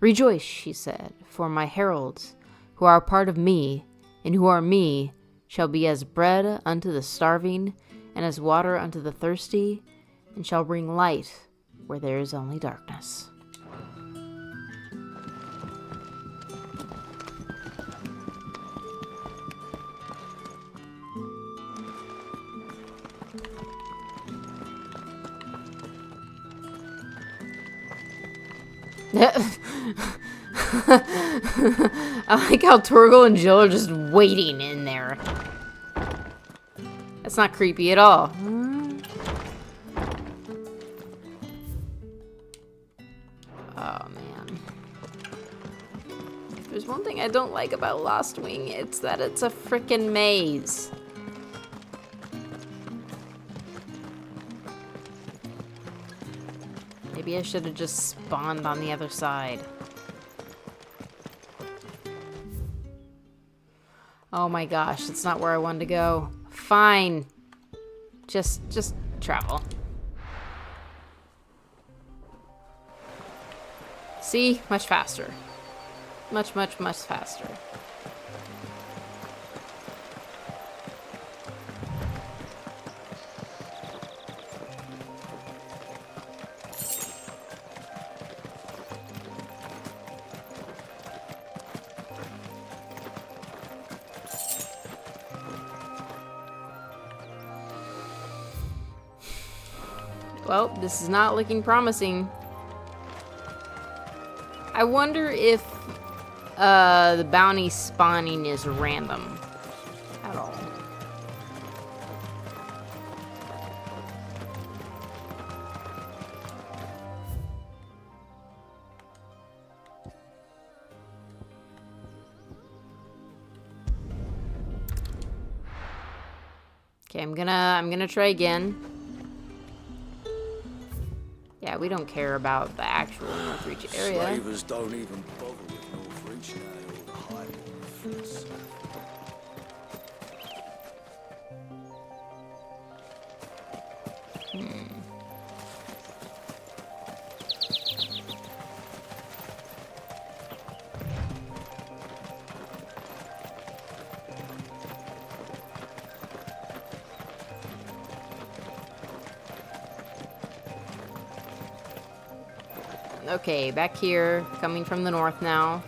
Rejoice, she said, for my heralds, who are a part of me, and who are me, shall be as bread unto the starving, and as water unto the thirsty, and shall bring light where there is only darkness. I like how Torgal and Jill are just waiting in there. That's not creepy at all. Oh, man. If there's one thing I don't like about Lost Wing, it's that it's a frickin' maze. Maybe I should have just spawned on the other side. Oh my gosh, it's not where I wanted to go. Fine. Just travel. See? Much faster. Much faster. Well, this is not looking promising. I wonder if the bounty spawning is random at all. Okay, I'm gonna try again. Yeah, we don't care about the actual Northreach area. Slavers don't even bother with Northreach now, or the Hideaway fits. Okay, back here, coming from the north now.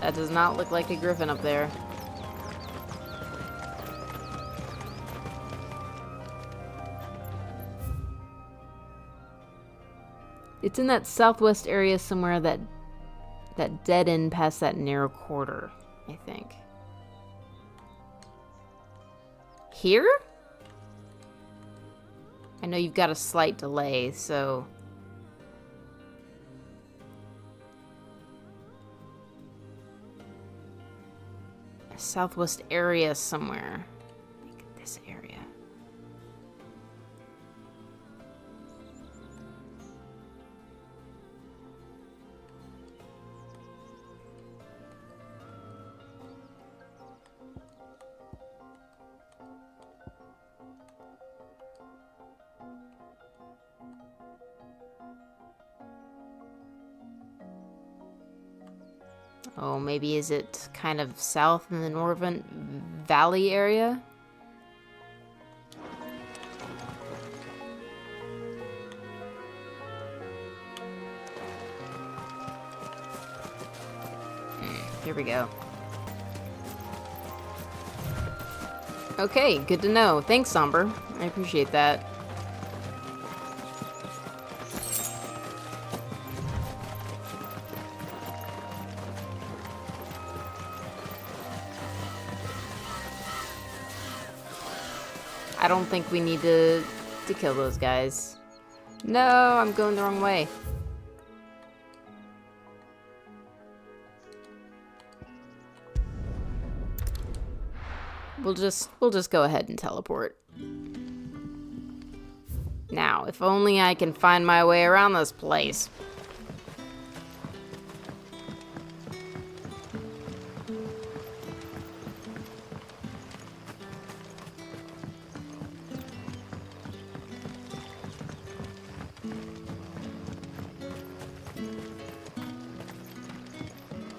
That does not look like a griffin up there. It's in that southwest area somewhere, that dead end past that narrow quarter, I think. Here? I know you've got a slight delay, so... a southwest area somewhere. I think this area. Oh, maybe is it kind of south in the Northern Valley area? Here we go. Okay, good to know. Thanks, Somber. I appreciate that. I don't think we need to kill those guys. No, I'm going the wrong way. We'll just go ahead and teleport. Now, if only I can find my way around this place.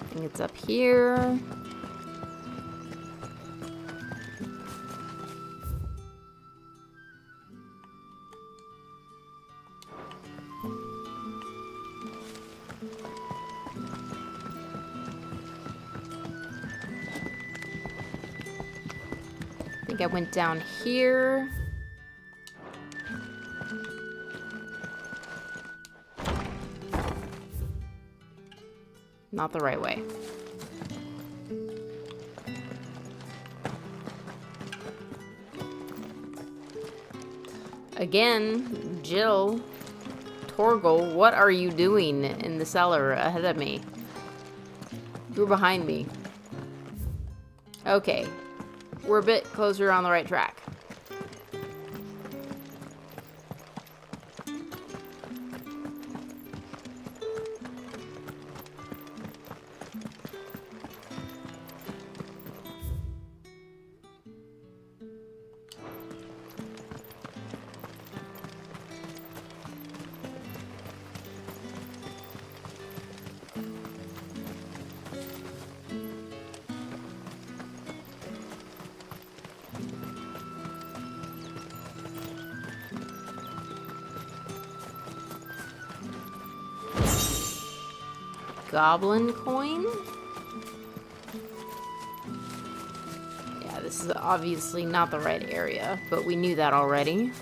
I think it's up here. I think I went down here. Not the right way. Again, Jill, Torgal, what are you doing in the cellar ahead of me? You're behind me. Okay. We're a bit closer on the right track. Goblin coin? Yeah, this is obviously not the right area, but we knew that already.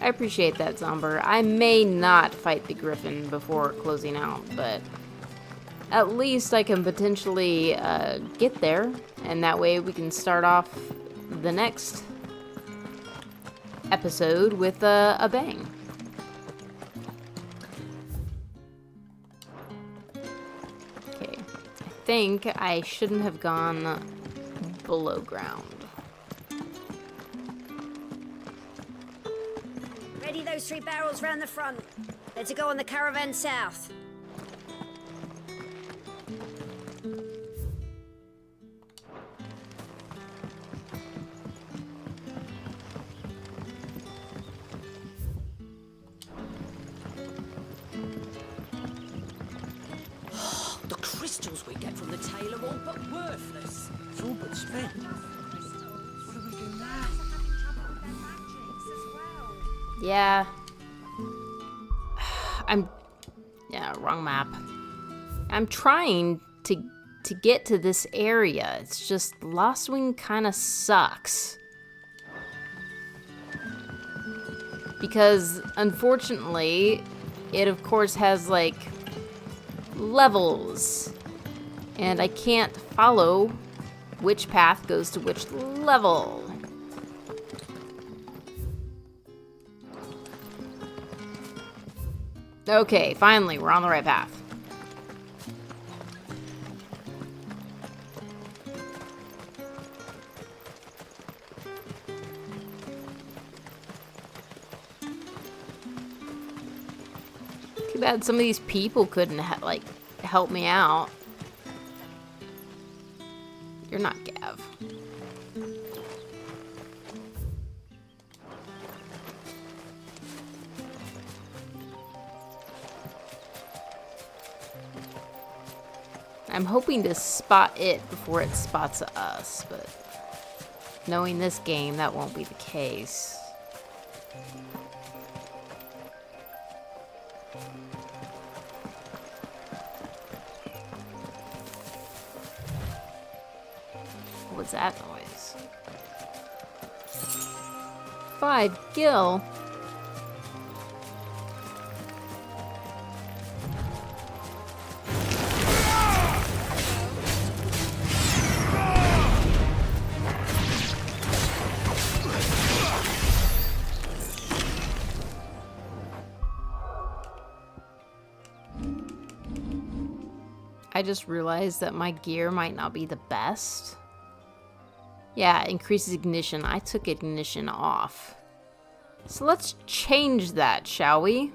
I appreciate that, Zomber. I may not fight the Griffin before closing out, but at least I can potentially get there, and that way we can start off the next episode with a bang. Okay, I think I shouldn't have gone below ground. Ready those 3 barrels round the front. They're to go on the caravan south. We get from the tail are all but worthless. It's all but spent. What do we do now? Yeah. Wrong map. I'm trying to get to this area. It's just Lost Wing kind of sucks. Because unfortunately, it of course has like levels. And I can't follow which path goes to which level. Okay, finally, we're on the right path. Too bad some of these people couldn't help me out. You're not Gav. I'm hoping to spot it before it spots us, but knowing this game, that won't be the case. What's that noise? 5 gil. I just realized that my gear might not be the best. Yeah, increases ignition. I took ignition off. So let's change that, shall we?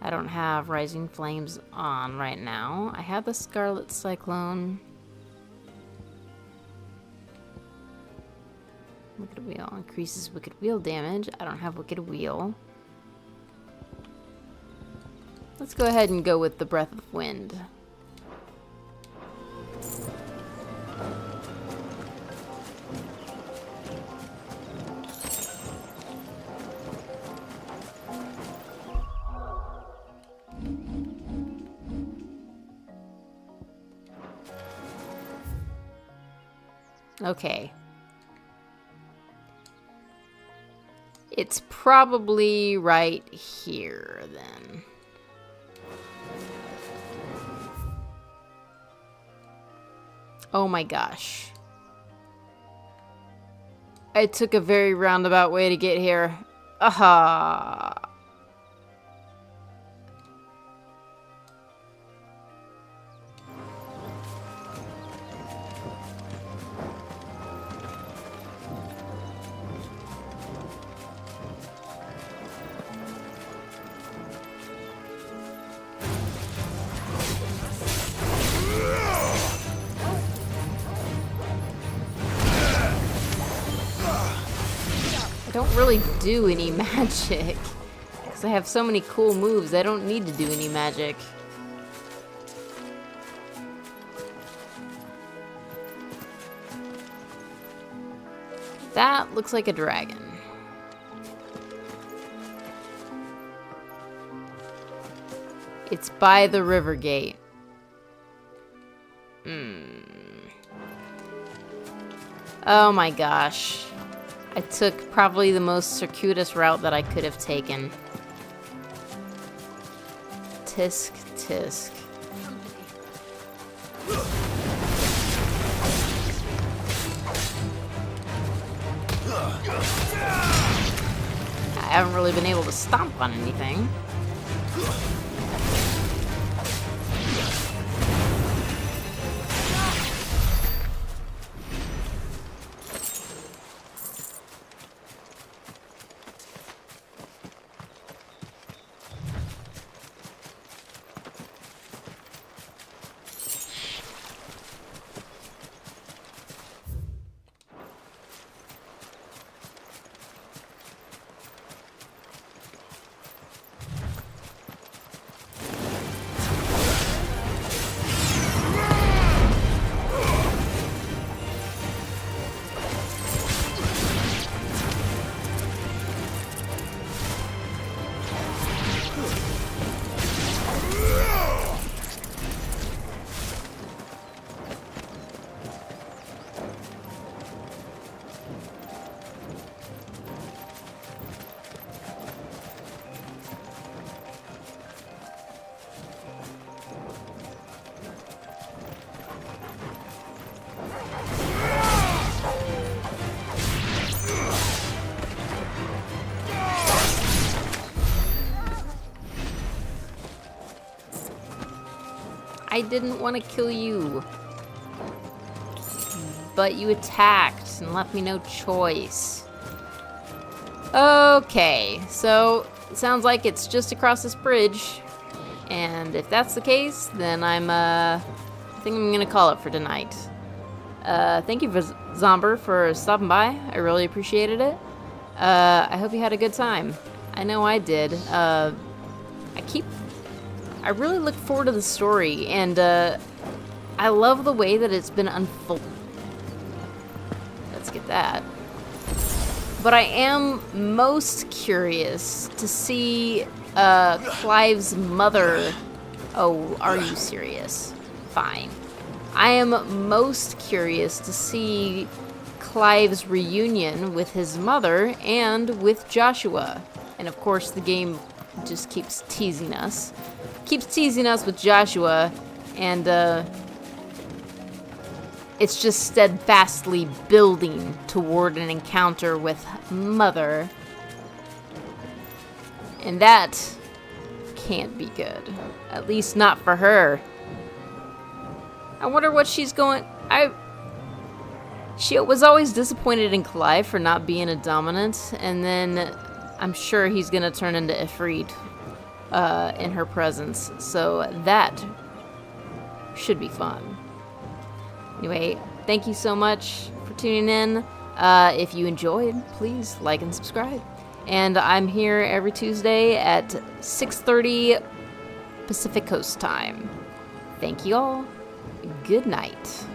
I don't have Rising Flames on right now. I have the Scarlet Cyclone. Wicked Wheel increases Wicked Wheel damage. I don't have Wicked Wheel. Let's go ahead and go with the Breath of Wind. Okay. It's probably right here, then. Oh my gosh. I took a very roundabout way to get here. Aha! I don't really do any magic because I have so many cool moves. I don't need to do any magic. That looks like a dragon. It's by the river gate. Oh my gosh. I took probably the most circuitous route that I could have taken. Tisk, tisk. I haven't really been able to stomp on anything. I didn't want to kill you. But you attacked and left me no choice. Okay, so it sounds like it's just across this bridge. And if that's the case, then I think I'm gonna call it for tonight. Thank you for Zomber for stopping by. I really appreciated it. I hope you had a good time. I know I did. I really look forward to the story, and I love the way that it's been unfolded. Let's get that. But I am most curious to see Clive's mother. Oh, are you serious? Fine. I am most curious to see Clive's reunion with his mother and with Joshua. And of course, the game just keeps teasing us. Keeps teasing us with Joshua, and it's just steadfastly building toward an encounter with Mother. And that can't be good. At least not for her. I wonder what she's going... She was always disappointed in Clive for not being a dominant, and then I'm sure he's gonna turn into Ifrit in her presence, so that should be fun. Anyway, thank you so much for tuning in. If you enjoyed, please like and subscribe. And I'm here every Tuesday at 6:30 Pacific Coast time. Thank you all. Good night.